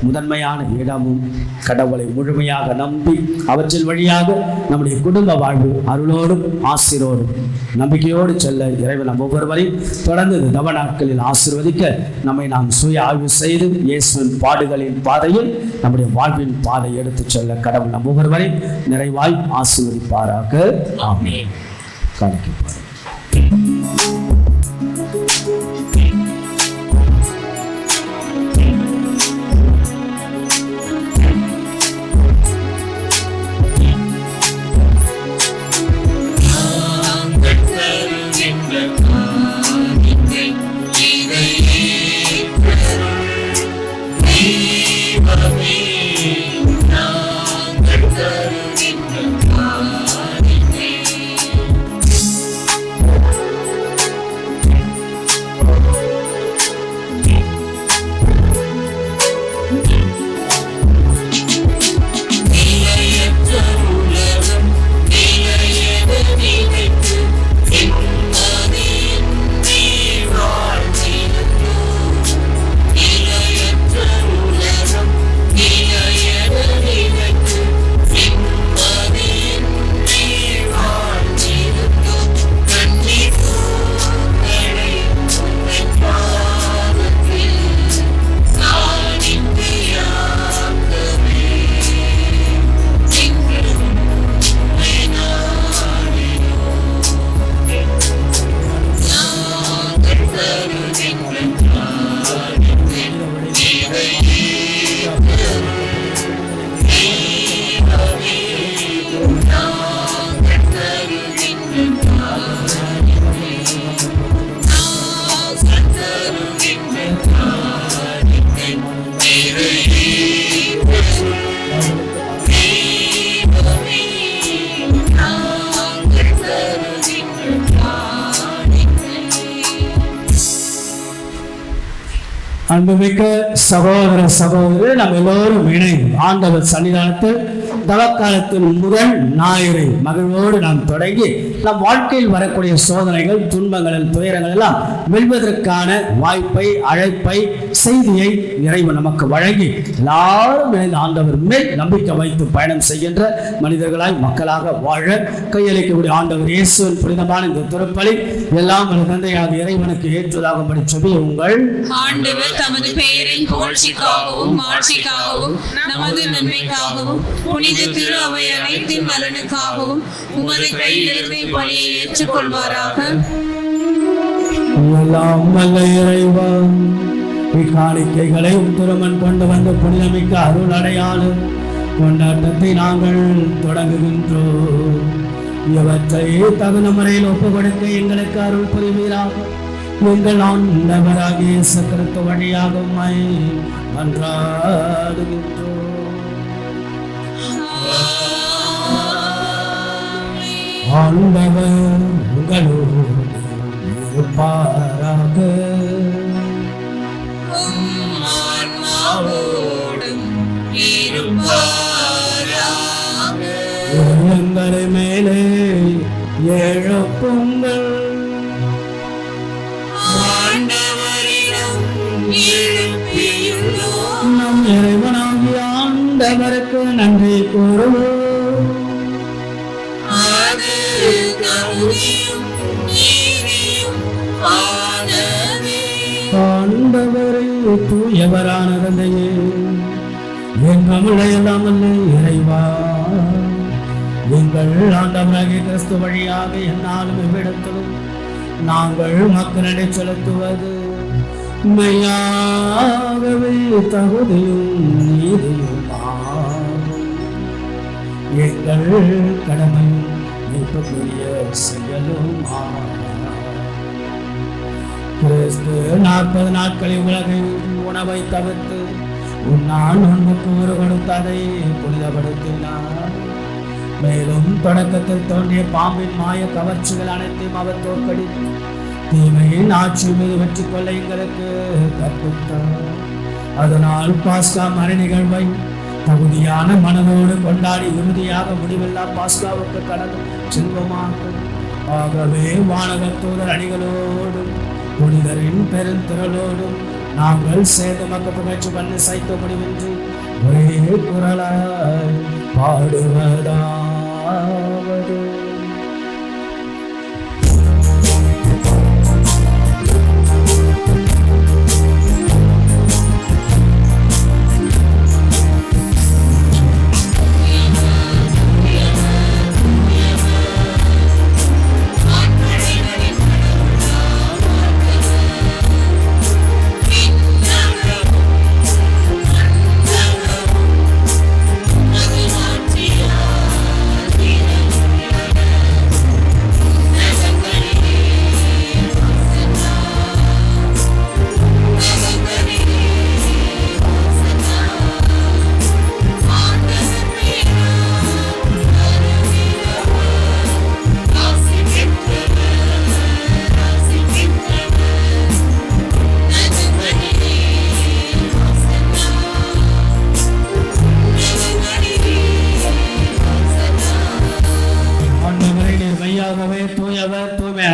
முதன்மையான இடமும் கடவுளை முழுமையாக நம்பி அவற்றின் வழியாக நம்முடைய குடும்ப வாழ்வு அருளோடும் ஆசிரோடும் நம்பிக்கையோடு செல்ல இறைவன் நம் ஒவ்வொருவரையும் தொடர்ந்து நவ நாட்களில் ஆசீர்வதிக்க நம்மை நாம் சுய ஆய்வு செய்து இயேசுவின் பாடுகளின் பாதையில் நம்முடைய வாழ்வின் பாதை எடுத்து செல்ல கடவுள் நம் ஒவ்வொருவரையும் நிறைவாய் ஆசீர்வதிப்பாராக. ஆமென். காணிக்கைப்பார். அன்புமிக்க சகோதர சகோதரர், நாம் எல்லோரும் இணைந்து ஆண்டவர் சன்னிதானத்தில் தவக்காலத்தின் முதல் ஞாயிறை மகிழ்வோடு நாம் தொடங்கி நம் வாழ்க்கையில் வரக்கூடிய சோதனைகள், துன்பங்கள், துயரங்கள் எல்லாம் வெல்வதற்கான வாய்ப்பை, அழைப்பை, செய்தியை இறைவன் நமக்கு வழங்கி எல்லாரும் இணைந்து ஆண்டவர் மேல் நம்பிக்கை வைத்து பயணம் செய்கின்ற மனிதர்களாய் மக்களாக வாழ கையளிக்கக்கூடிய ஆண்டவர் இயேசுவின் புனிதமான இந்த திருப்பலி எல்லாம் தந்தையாக இறைவனுக்கு ஏற்றதாகும்படி சொல்லி உங்கள் ஆண்டவர் தமது பெயரின் புகழ்ச்சிக்காகவும் ஆட்சிக்காகவும் நமது நன்மைக்காகவும் புனித திரு அவை அனைத்தின் நலனுக்காகவும் உமது கையிலிருந்து பணியை ஏற்றுக்கொள்வாராக. எல்லாம் வல்ல இறைவா, இக்காணிக்கைகளை திருமண் கொண்டு வந்து புனிதமிக்க அருள் அடையாளம் கொண்டாட்டத்தை நாங்கள் தொடங்குகின்றோம். இவற்றை தகுந்த முறையில் ஒப்புக் கொடுக்க எங்களுக்கு அருள் புரிவீராக. எங்கள் ஆண்டவராகிய இயேசு கிறிஸ்து வழியாக உம்மை மன்றாடுகின்றோம். ஆண்டவர் உங்களோடு இருப்பாராக. எங்களை மேலே எழுப்புங்கள். நம் இறைவனாகிய ஆண்டவருக்கு நன்றி கூறுவோம். ஆண்டவரே, தூயவரான தந்தையே, எல்லாம் இறைவா, எங்கள் ஆண்டவராகிய கிறிஸ்து வழியாக என்னாலும் இவ்விடத்திலும் நாங்கள் மக்களிடையே செலுத்துவது மெய்யாகவே தகுதியும் நீதியுமாகும். எங்கள் கடமையும் மீட்புக்குரிய செயலுமாகும். கிறிஸ்து 40 நாட்களில் உலகை உணவை தவிர்த்து உன்னால் உண்மைக்கு உரு கொடுத்ததை புனிதப்படுத்தினார். மேலும் தொடக்கத்தில் தோன்றிய பாம்பின் மாய கவர்ச்சிகள் அனைத்தையும் அவர் தோற்கடித்து தீமையின் ஆட்சி மீது வெற்றி கொள்ள எங்களுக்கு கற்பித்தார். அதனால் பாஸ்கா மறை நிகழ்வை தகுதியான மனதோடு கொண்டாடி இறுதியாக முடிவில்லா பாஸ்காவுக்கு கடந்து செல்வமாகும். ஆகவே வானகத் தூதர் அணிகளோடும் புனிதரின் பெருந்திரளோடும் நாங்கள் சேர்ந்து மக்கள் புகழ்ச்சி பண்ணி சைத்த முடிவின்றி ஒரே குரலாய் பாடுவதாவது.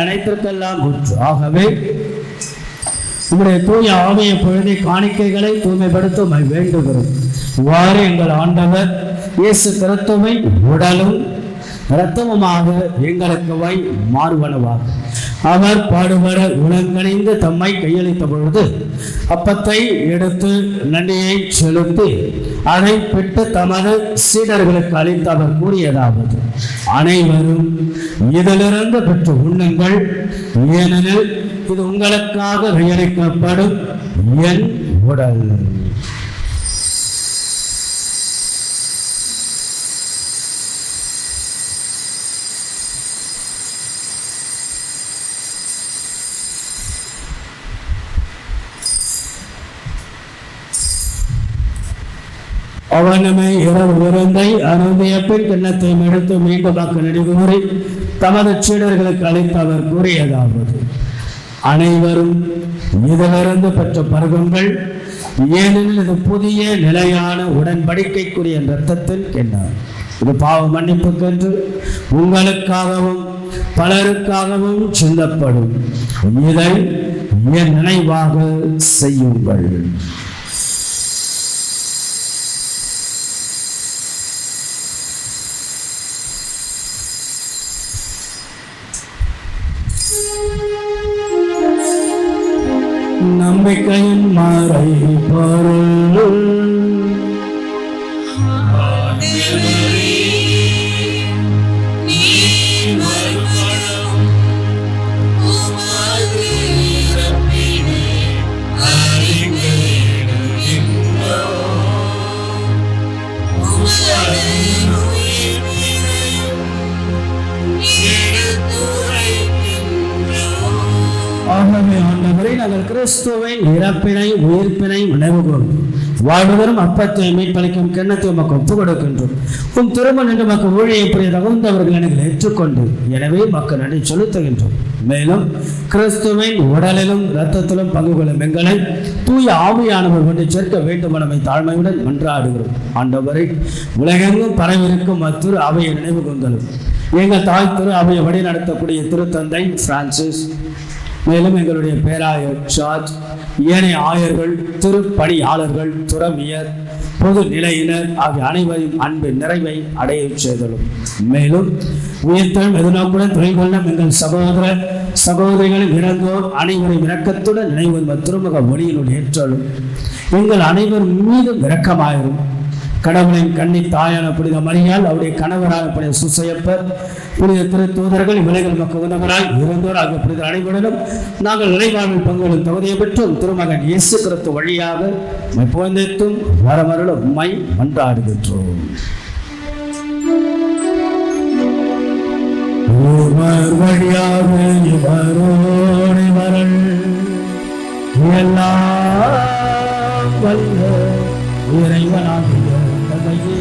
அனைத்திற்கெல்லாம் ஆகவே உங்களுடைய தூய ஆவிய பொழுதை காணிக்கைகளை தூய்மைப்படுத்த வேண்டுகிறோம். இவ்வாறு எங்கள் ஆண்டவர் இயேசு கிறிஸ்துவை உடலும் இரத்தமுமாக எங்களுக்கு மாறுவனவாக அவர் பாடுபட உலங்கணிந்து தம்மை கையளித்த பொழுது அப்பத்தை எடுத்து நன்றியை செலுத்தி அதை பெற்று தமது சீடர்களுக்கு அளித்து அவர் கூறியதாவது: அனைவரும் இதிலிருந்து பெற்று உண்ணுங்கள், ஏனெனில் இது உங்களுக்காக வியரிக்கப்படும் என் உடல். அவனமை இரவு விருந்தை அருந்திய பின் கிண்ணத்தை எடுத்து மீண்டும் நினைவு கூறி தமது சீடர்களுக்கு அளித்து அவர் கூறியதாவது: அனைவரும் இதிலிருந்து பெற்ற பருகுங்கள், ஏனெனில் இது புதிய நிலையான உடன்படிக்கைக்குரிய இரத்தத்தின் கிண்ணம். இது பாவ மன்னிப்புக்கென்று உங்களுக்காகவும் பலருக்காகவும் சிந்தப்படும். இதை என் நினைவாக செய்யுங்கள். நம்பிக்கையின் மறை பொருள் ஆகவே ஆண்டவரே, நாங்கள் கிறிஸ்துவின் இறப்பினை உயிர்ப்பினை நினைவு கூர்ந்து வாழ்வதரும் அப்பத்தை மீட்பளிக்கும் கிண்ணத்தை உமக்கு ஒப்புக் கொடுக்கின்றோம். உம் திரும்ப நின்று மக்கள் ஊழியை புரிய தகுந்தவர்கள் எனக்கு ஏற்றுக்கொண்டு எனவே மக்கள் நன்றி செலுத்துகின்றோம். மேலும் கிறிஸ்துவின் உடலிலும் இரத்தத்திலும் பங்கு கொள்ளும் எங்களை தூய ஆவியானவர் கொண்டு சேர்க்க வேண்டும் என தாழ்மையுடன் மன்றாடுகிறோம். ஆண்டவரை, உலகெங்கும் பரவிருக்கும் அத்திரு அவையை நினைவு கொண்டலும் எங்கள் தாய் திரு அவையை வழி நடத்தக்கூடிய திருத்தந்தை பிரான்சிஸ், மேலும் எங்களுடைய பேராயர் ஜார்ஜ், ஏனைய ஆயர்கள், திருப்பணியாளர்கள், துறவியர், பொது நிலையினர் ஆகிய அனைவரின் அன்பின் நிறைவை அடைய செய்தலும். மேலும் உயிர்த்தெழும் எதிர்நோக்குடன் தொழில் கொள்ளும் எங்கள் சகோதர சகோதரிகளில் இறந்தோர் அனைவரையும் இரக்கத்துடன் நினைவு திருமுக ஒளியினுடைய ஏற்றலும். எங்கள் அனைவர் மீதும் இரக்கமாயிரும். கடவுளின் கன்னி தாயான புனித மரியாள், அவருடைய கணவரான புனித சூசையப்பர், புனித திருத்தூதர்கள், விலைகள் மக்கள் உணவராய் இருந்தோர் ஆகிய புனித அனைவரிடம் நாங்கள் நிலைவாழ்வில் பங்குகளும் தகுதியை பெற்றும் திருமகன் இயேசு கிறிஸ்து வழியாக புகழ்ந்தேத்தும் வரமருளும் உம்மை மன்றாடுகின்றோம். வழியாக இவரோடு வரல் எல்லாம் வல்ல இறைவனாகிய தந்தையே,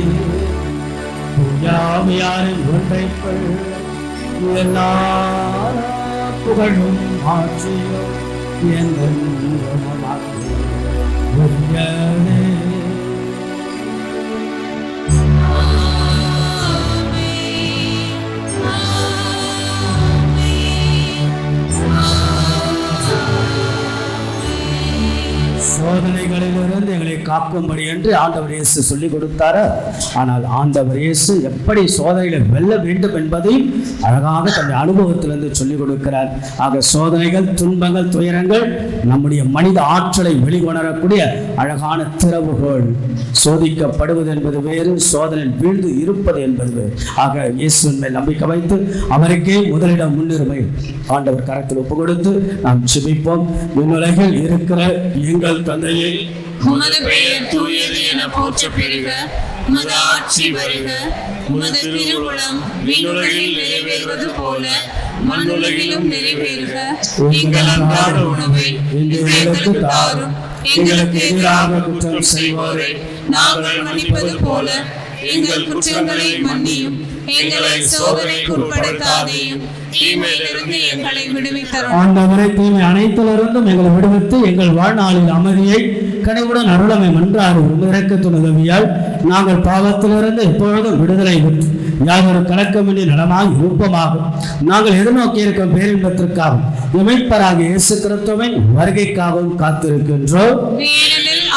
தூயாவியாரின் ஒன்றைக்குள் எல்லா புகழும் ஆட்சியும் எங்கள் உரியதே. சோதனைகளிலிருந்து எங்களை காக்கும்படி என்று ஆண்டவர் இயேசு சொல்லிக் கொடுத்தாரு. ஆனால் ஆண்டவர் இயேசு எப்படி சோதனைகளை வெல்ல வேண்டும் என்பதையும் அழகாக தன்னுடைய அனுபவத்திலிருந்து சொல்லிக் கொடுக்கிறார். ஆக சோதனைகள், துன்பங்கள், துயரங்கள் நம்முடைய மனித ஆற்றலை வெளிக்கொணரக்கூடிய அழகான திறவுகோள். சோதிக்கப்படுவது என்பது வேறு, சோதனையில் வீழ்ந்து இருப்பது என்பது வேறு. ஆக இயேசுவின் மேல் நம்பிக்கை வைத்து அவருக்கே முதலிடம் முன்னுரிமை ஆண்டவர் கரத்தில் ஒப்பு கொடுத்து நாம் ஜெபிப்போம். விண்ணுலகில் இருக்கிற எங்கள் தந்தையே, உமது பெயர் தூயது என போற்ற பெறுக. உமது ஆட்சி வருக. உமது திருவுளம் விண்ணுலகில் நிறைவேறுவது போல மண்ணுலகிலும் நிறைவேறுக. எங்கள் அன்றாட உணவை இன்று எங்களுக்கு தாரும். எங்களுக்கு எதிராக குற்றம் செய்வோரை நாங்கள் மன்னிப்பது போல எங்கள் குற்றங்களை மன்னியும். எங்களை சோதனைக்கு உட்படுத்தாதேயும், தீமையிலிருந்து எங்களை விடுவித்தரும். ஆண்டவரை, தீமை அனைத்திலிருந்தும் எங்களை விடுவித்து எங்கள் வாழ்நாளில் அமைதியை கனிவுடன் அருளமை மன்றாடு. இரக்கத்தின் உதவியால் நாங்கள் பாவத்திலிருந்து எப்பொழுதும் விடுதலை பெற்று யாதொரு கலக்கமின்றி நலமாய் இருப்போமாக. நாங்கள் எதிர்நோக்கி இருக்கும் பேரின்பத்திற்காகவும் இமைப்பராக இயேசு கிறிஸ்துவின் வருகைக்காகவும் காத்திருக்கின்றோம்.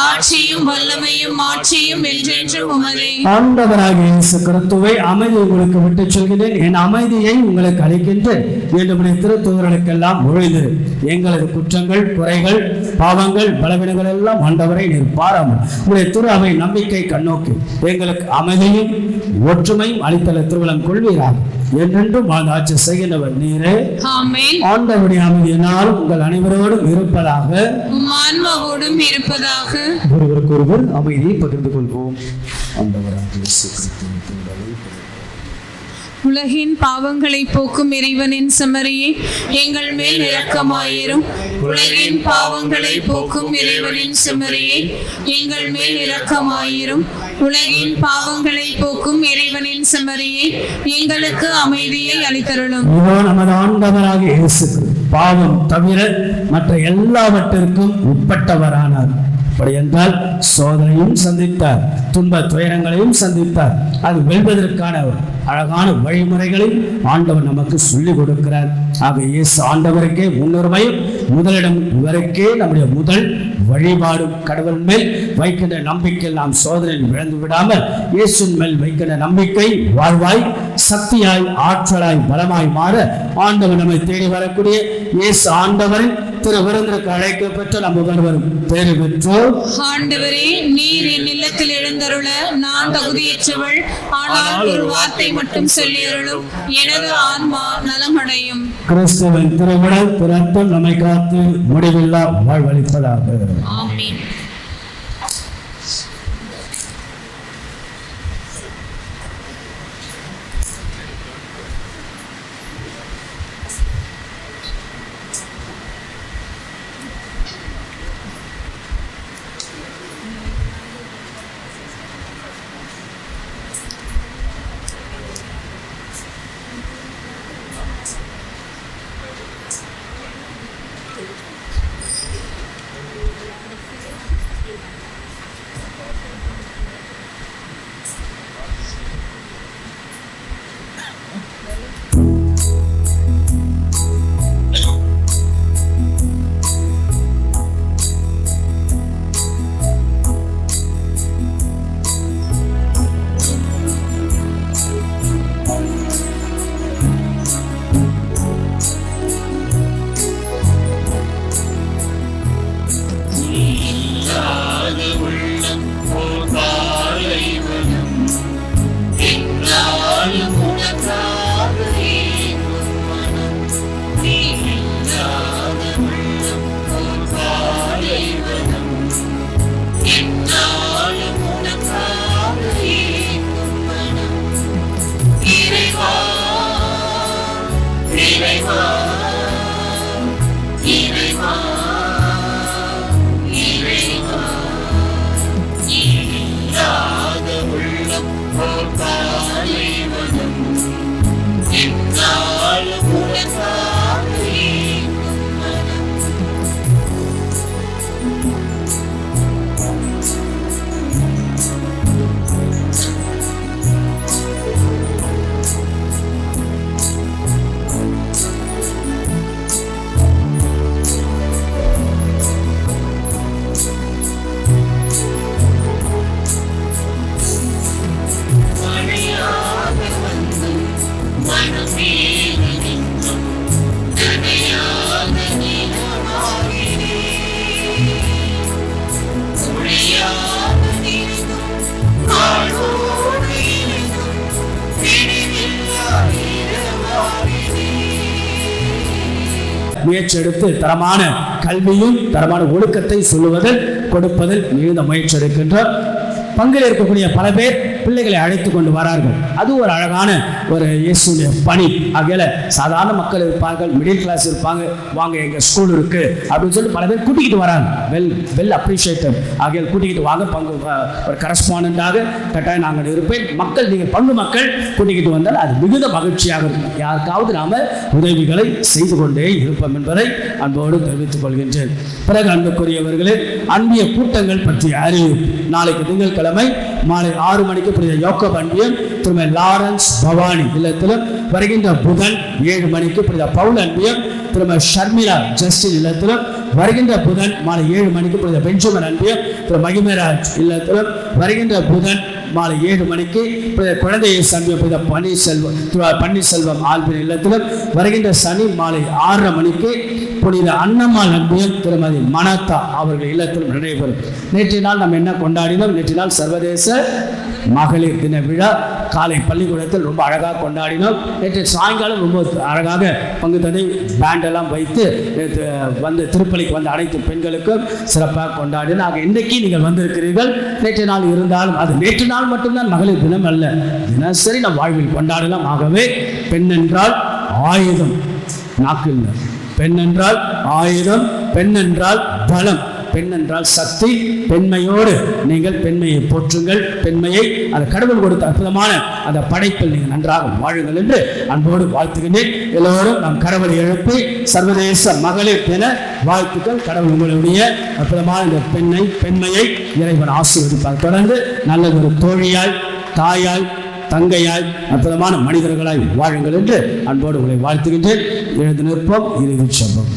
ஆட்சியும் வல்லமையும் ஆட்சியும் என்றென்றும் உமதே. ஆண்டவராகிய இயேசு கிறிஸ்துவை அமைதி உங்களுக்கு விட்டுச் சொல்கிறேன், என் அமைதியை உங்களுக்கு அளிக்கின்றேன் என்று திருத்தூதர்களுக்கெல்லாம் மொழிந்து எங்களது குற்றங்கள், குறைகள், பாவங்கள், பலவீனங்கள் எல்லாம் ஆண்டவரை நீர் பாராமல் உங்களுடைய திரு அவை நம்பிக்கை கண்ணோக்கி எங்களுக்கு அமைதியும் ஒற்றுமையும் அளித்தல திருவிழம் கொள்வீராக. என்றென்றும் ஆட்சி செய்கின்றவர் நீரே. ஆண்டவருடைய அமைதியினாலும் உங்கள் அனைவரோடும் இருப்பதாக, ஆன்மாவோடும் இருப்பதாக. ஒருவருக்கொருவர் அமைதியை பகிர்ந்து கொள்வோம். ஆண்டவராகிய இயேசு கிறிஸ்துவின் உலகின் பாவங்களை போக்கும் இறைவனின் செம்மறியே எங்கள் மேல் இரக்கமாயிரும். உலகின் பாவங்களை போக்கும் இறைவனின் செம்மறியே எங்கள் மேல் இரக்கமாயிரும். உலகின் பாவங்களை போக்கும் இறைவனின் செம்மறியே எங்களுக்கு அமைதியை அளித்தருளும். நமது ஆண்டவராகிய இயேசு பாவம் தவிர மற்ற எல்லாவற்றிற்கும் உட்பட்டவரானார். அப்படி என்றால் சோதனையும் சந்தித்தார், துன்ப துயரங்களையும் சந்தித்தார். அது வெல்வதற்கான அழகான வழிமுறைகளை ஆண்டவர் நமக்கு சொல்லிக் கொடுக்கிறார். ஆக இயேசு ஆண்டவருக்கே முன்னுரிமையும் முதலிடம் இவருக்கே நம்முடைய முதல் வழிபாடு. கடவுள் மேல் வைக்கின்ற நம்பிக்கையில் நாம் சோதனையில் விழுந்து விடாமல் இயேசுவின் மேல் வைக்கின்ற நம்பிக்கை வாழ்வாய், சக்தியாய், ஆற்றலாய், பலமாய் மாற ஆண்டவர் நம்மை தேடி வரக்கூடிய இயேசு ஆண்டவரின் திரு விருந்திற்கு அழைக்கப்பட்ட நம்ம ஒவ்வொருவரும் பேறு பெற்றோர். ஆண்டவரே, நீர் என் இல்லத்தில் எழுந்தருள நான் தகுதியற்றவள். ஆனால் ஒரு வார்த்தை மட்டும் சொல்லியருளும், எனது ஆன்மா நலமடையும். கிறிஸ்துவின் திருவிழல் திறத்தம் நம்மை காத்து முடிவில்லா வாழ்வளிப்பதாக. ஆமென். முயற்சி எடுத்து தரமான கல்வியும் தரமான ஒழுக்கத்தை சொல்லுவதில் கொடுப்பதில் மிகுந்த முயற்சி எடுக்கின்றோம். பங்கில் இருக்கக்கூடிய பல பேர் பிள்ளைகளை அழைத்து கொண்டு வரார்கள். அது ஒரு அழகான ஒரு இயேசுடைய பணி. ஆகையால சாதாரண மக்கள் இருப்பார்கள், மிடில் கிளாஸ் இருப்பாங்க, வாங்க எங்கள் ஸ்கூல் இருக்கு அப்படின்னு சொல்லிட்டு பல பேர் கூட்டிக்கிட்டு வராங்க. Well appreciated. ஆகையால் கூட்டிக்கிட்டு வாங்க, பங்கு ஒரு கரஸ்பாண்டாக கட்டாயம் நாங்கள் இருப்பேன். மக்கள் நீங்கள் பங்கு மக்கள் கூட்டிக்கிட்டு வந்தால் அது மிகுந்த மகிழ்ச்சியாக இருக்கும். யாருக்காவது நாம உதவிகளை செய்து கொண்டே இருப்போம் என்பதை அன்போடு தெரிவித்துக் கொள்கின்றேன். பிறகு அன்புக்குரியவர்களே, அன்பிய கூட்டங்கள் பற்றிய அறிவு. நாளைக்கு திங்கட்கிழமை மாலை 6 மணிக்கு யோக்கப் அன்பியம் திருமதி லாரன்ஸ் பவானி இல்லத்திலும், வருகின்ற புதன் 7 மணிக்கு பவுல் அன்பியம் திருமதி ஷர்மிளா ஜஸ்டின் இல்லத்திலும், வருகின்ற புதன் மாலை 7 மணிக்கு பெஞ்சமின் அன்பியம் திரு மகிமராஜ் இல்லத்திலும், வருகின்ற புதன் மாலை 7 மணிக்கு குழந்தையை சன்பியம் பன்னீர்செல்வம் ஆல்பின் இல்லத்திலும், வருகின்ற சனி மாலை 6:30 மணிக்கு புனித அன்னம்மாள் அன்பியம் திருமதி மனத்தா அவர்கள் இல்லத்திலும் நடைபெறும். நேற்றைய நாள் நம்ம என்ன கொண்டாடினோம்? நேற்றைய நாள் சர்வதேச மகளிர் தின விழா காலை பள்ளிக்கூடத்தில் ரொம்ப அழகாக கொண்டாடினோம். நேற்று சாயங்காலம் ரொம்ப அழகாக பங்கு தந்தை பேண்டெல்லாம் வைத்து வந்து திருப்பலிக்கு வந்த அனைத்து பெண்களுக்கும் சிறப்பாக கொண்டாடினோம். ஆக இன்றைக்கு நீங்கள் வந்திருக்கிறீர்கள். நேற்று நாள் இருந்தாலும் அது நேற்று நாள் மட்டும்தான் மகளிர் தினம் அல்ல, தினசரி நம் வாழ்வில் கொண்டாடலாம். ஆகவே பெண் என்றால் ஆயுதம், நாக்கில் பெண் என்றால் ஆயுதம், பெண் என்றால் பலம், பெண் என்றால் சக்தி. பெண்மையோடு நீங்கள் பெண்மையை போற்றுங்கள். பெண்மையை அந்த கடவுள் கொடுத்த அற்புதமான அந்த படைப்பில் நீங்கள் நன்றாக வாழுங்கள் என்று அன்போடு வாழ்த்துகின்றேன். எல்லோரும் நாம் கடவுளை எழுப்பி சர்வதேச மகளிர் தின வாழ்த்துக்கள். கடவுள் உங்களுடைய அற்புதமான இந்த பெண்மையை இறைவன் ஆசீர்வதிப்பார். தொடர்ந்து நல்ல ஒரு தோழியாய், தாயாய், தங்கையாய், அற்புதமான மனிதர்களாய் வாழுங்கள் என்று அன்போடு உங்களை வாழ்த்துகின்றேன். எழுந்து நிற்போம். இறுதி செல்வம்.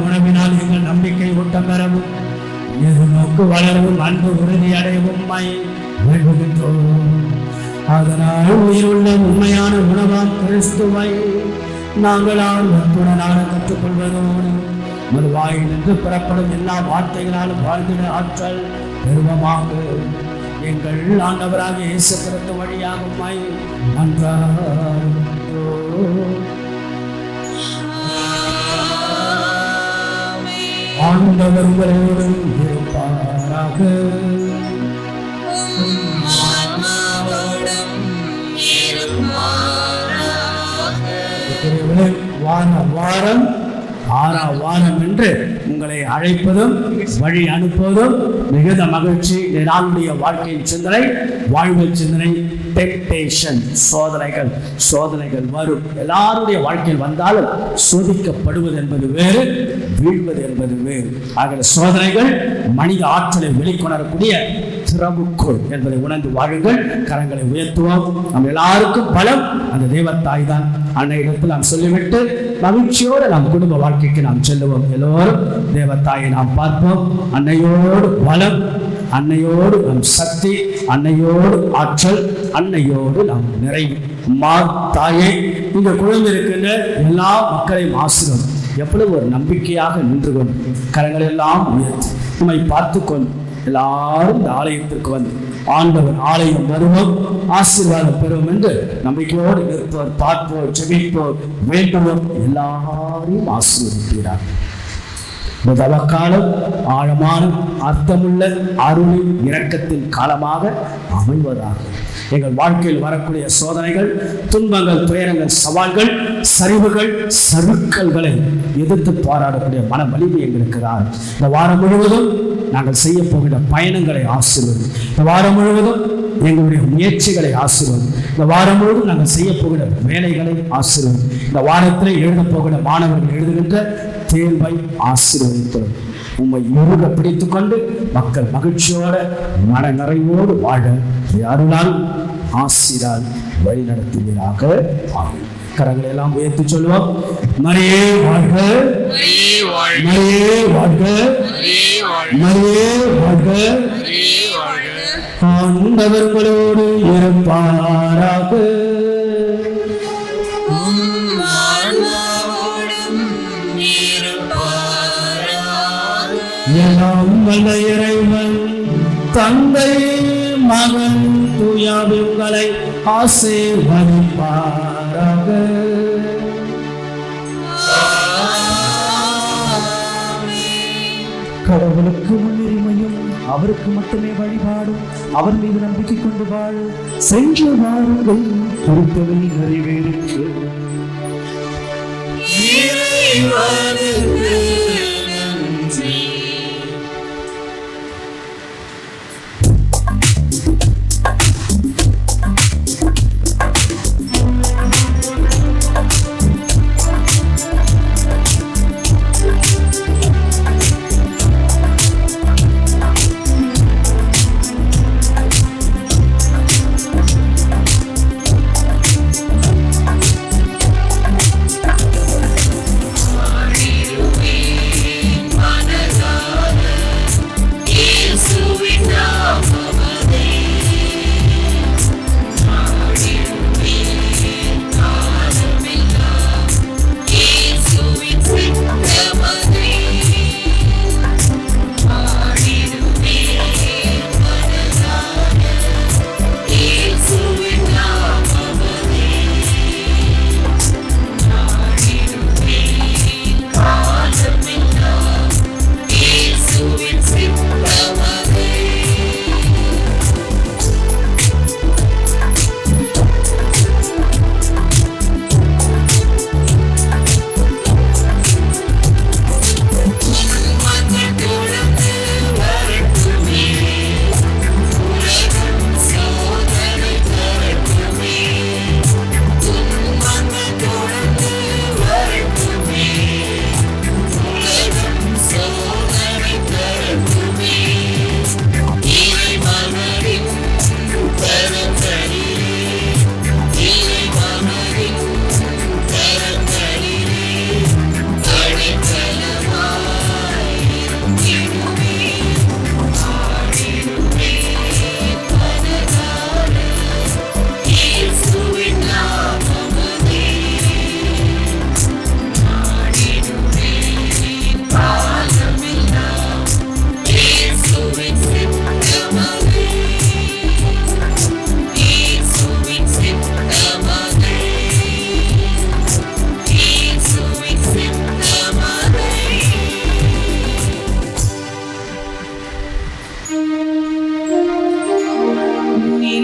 உணவினால் எங்கள் நம்பிக்கை ஊட்டம் பெறவும் நோக்கு வளரவும் அன்பு உறுதி அடையவும் வேண்டுகின்றோம். அதனால் உயிருள்ள உண்மையான உணவாம் கிறிஸ்துவை நாங்கள் ஆர்வத்துடனாக கற்றுக்கொள்வதோடு ஒரு வாயில் நின்று பெறப்படும் எல்லா வார்த்தைகளாலும் வாழ்ந்திட ஆற்றல் பெருமமாக எங்கள் ஆண்டவராக இயேசு கிறிஸ்து வழியாக மன்றாடுகிறோம். ஆண்டவர் உங்களோடு இருப்பாராக. வாரம் 6ஆம் வாரம் என்று உங்களை அழைப்பதும் வழி அனுப்புவதும் மிகுந்த மகிழ்ச்சி. நாளுடைய வாழ்க்கையின் சிந்தனை, வாழ்வில் சிந்தனை, டெம்ப்டேஷன், சோதனைகள் வரும். எல்லாருடைய வாழ்க்கையில் வந்தாலும் சோதிக்கப்படுவது என்பது வேறு, வீழ்வது என்பது வேறு. ஆகிய சோதனைகள் மனித ஆற்றலை வெளிக்கொணரக்கூடிய திறவுக்கோள் என்பதை உணர்ந்து வாழுங்கள். கரங்களை உயர்த்துவோம். நம்ம எல்லாருக்கும் பலம் அந்த தேவத்தாய் தான். அன்னையிடத்தில் நாம் சொல்லிவிட்டு மகிழ்ச்சியோடு நாம் குடும்ப வாழ்க்கைக்கு நாம் செல்லுவோம். எல்லோரும் தேவத்தாயை நாம் பார்ப்போம். அன்னையோடு பலம், அன்னையோடு நம் சக்தி, அன்னையோடு ஆற்றல், அன்னையோடு நாம் நிறைவு. தாயே, இந்த குழந்தை இருக்கின்ற எல்லா மக்களையும் ஆசீர்வதியும். எவ்வளவு ஒரு நம்பிக்கையாக நின்று கொண்டு கரங்கள் எல்லாம் உயர்த்தி நம்மை பார்த்து கொண்டு எல்லாரும் இந்த ஆலயத்திற்கு வந்து ஆண்டவர் ஆலயம் வருவோம், ஆசீர்வாதம் பெறுவோம் என்று நம்பிக்கையோடு நிற்போர், பார்ப்போர், செபிப்போர், வேண்டுவோம். எல்லாரையும் ஆசீர்வதிக்கிறார். இந்த தவக்காலம் ஆழமான அர்த்தமுள்ள அருளின் இரக்கத்தின் காலமாக அமைவதாக. எங்கள் வாழ்க்கையில் வரக்கூடிய சோதனைகள், துன்பங்கள், துயரங்கள், சவால்கள், சரிவுகள், சறுக்கல்களை எதிர்த்து போராடக்கூடிய மன வலிமை எங்களுக்கு தான். இந்த வாரம் முழுவதும் நாங்கள் செய்ய போகிற பயணங்களை ஆசீர்வதி. இந்த வாரம் முழுவதும் எங்களுடைய முயற்சிகளை ஆசீர்வதி. இந்த வாரம் முழுவதும் நாங்கள் செய்ய போகிற வேலைகளை ஆசீர்வதி. இந்த வாரத்தில் எழுத போகிற மாணவர்கள் எழுதுகின்ற தேர்வை ஆசீர்வதித்தோம். உம்மை முருக பிடித்துக் கொண்டு மக்கள் மகிழ்ச்சியோட மன நிறைவோடு வாழ அருளால் ஆசீரால் வழி நடத்துவீராக. ஆகும். கரங்களை எல்லாம் உயர்த்தி சொல்லுவோம். மரியே வாழ்க, மரியே வாழ்க, மரியே வாழ்க. ஆண்டவர் உங்களோடு இருப்பாராக. எல்லாம் வல்ல இறைவன் தந்தை, மகன், தூயாவி உங்களை ஆசீர்வதிப்பாராக. கடவுளுக்கு முன்னுரிமையும் அவருக்கு மட்டுமே வழிபாடும் அவர் மீது நம்பிக்கை கொண்டு வாழ சென்று வாருங்கள். குறித்தவை நிறைவேறிற்று.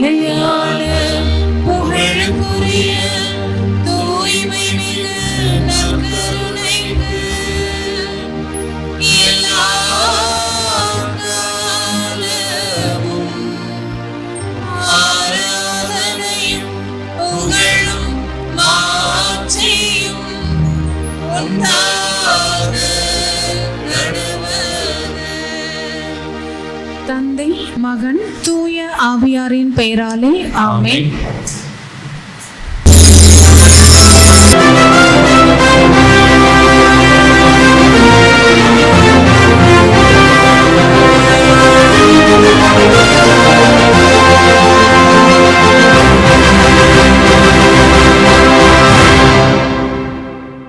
நிலையான புகழுக்குரிய தூய்மை மிகு நற்கருணைக்கு எல்லா காலமும் ஆராதனையும் புகழும் மாட்சியும் உண்டாக தந்தை, மகன், தூய ஆவியாரின் பெயராலே ஆமென்.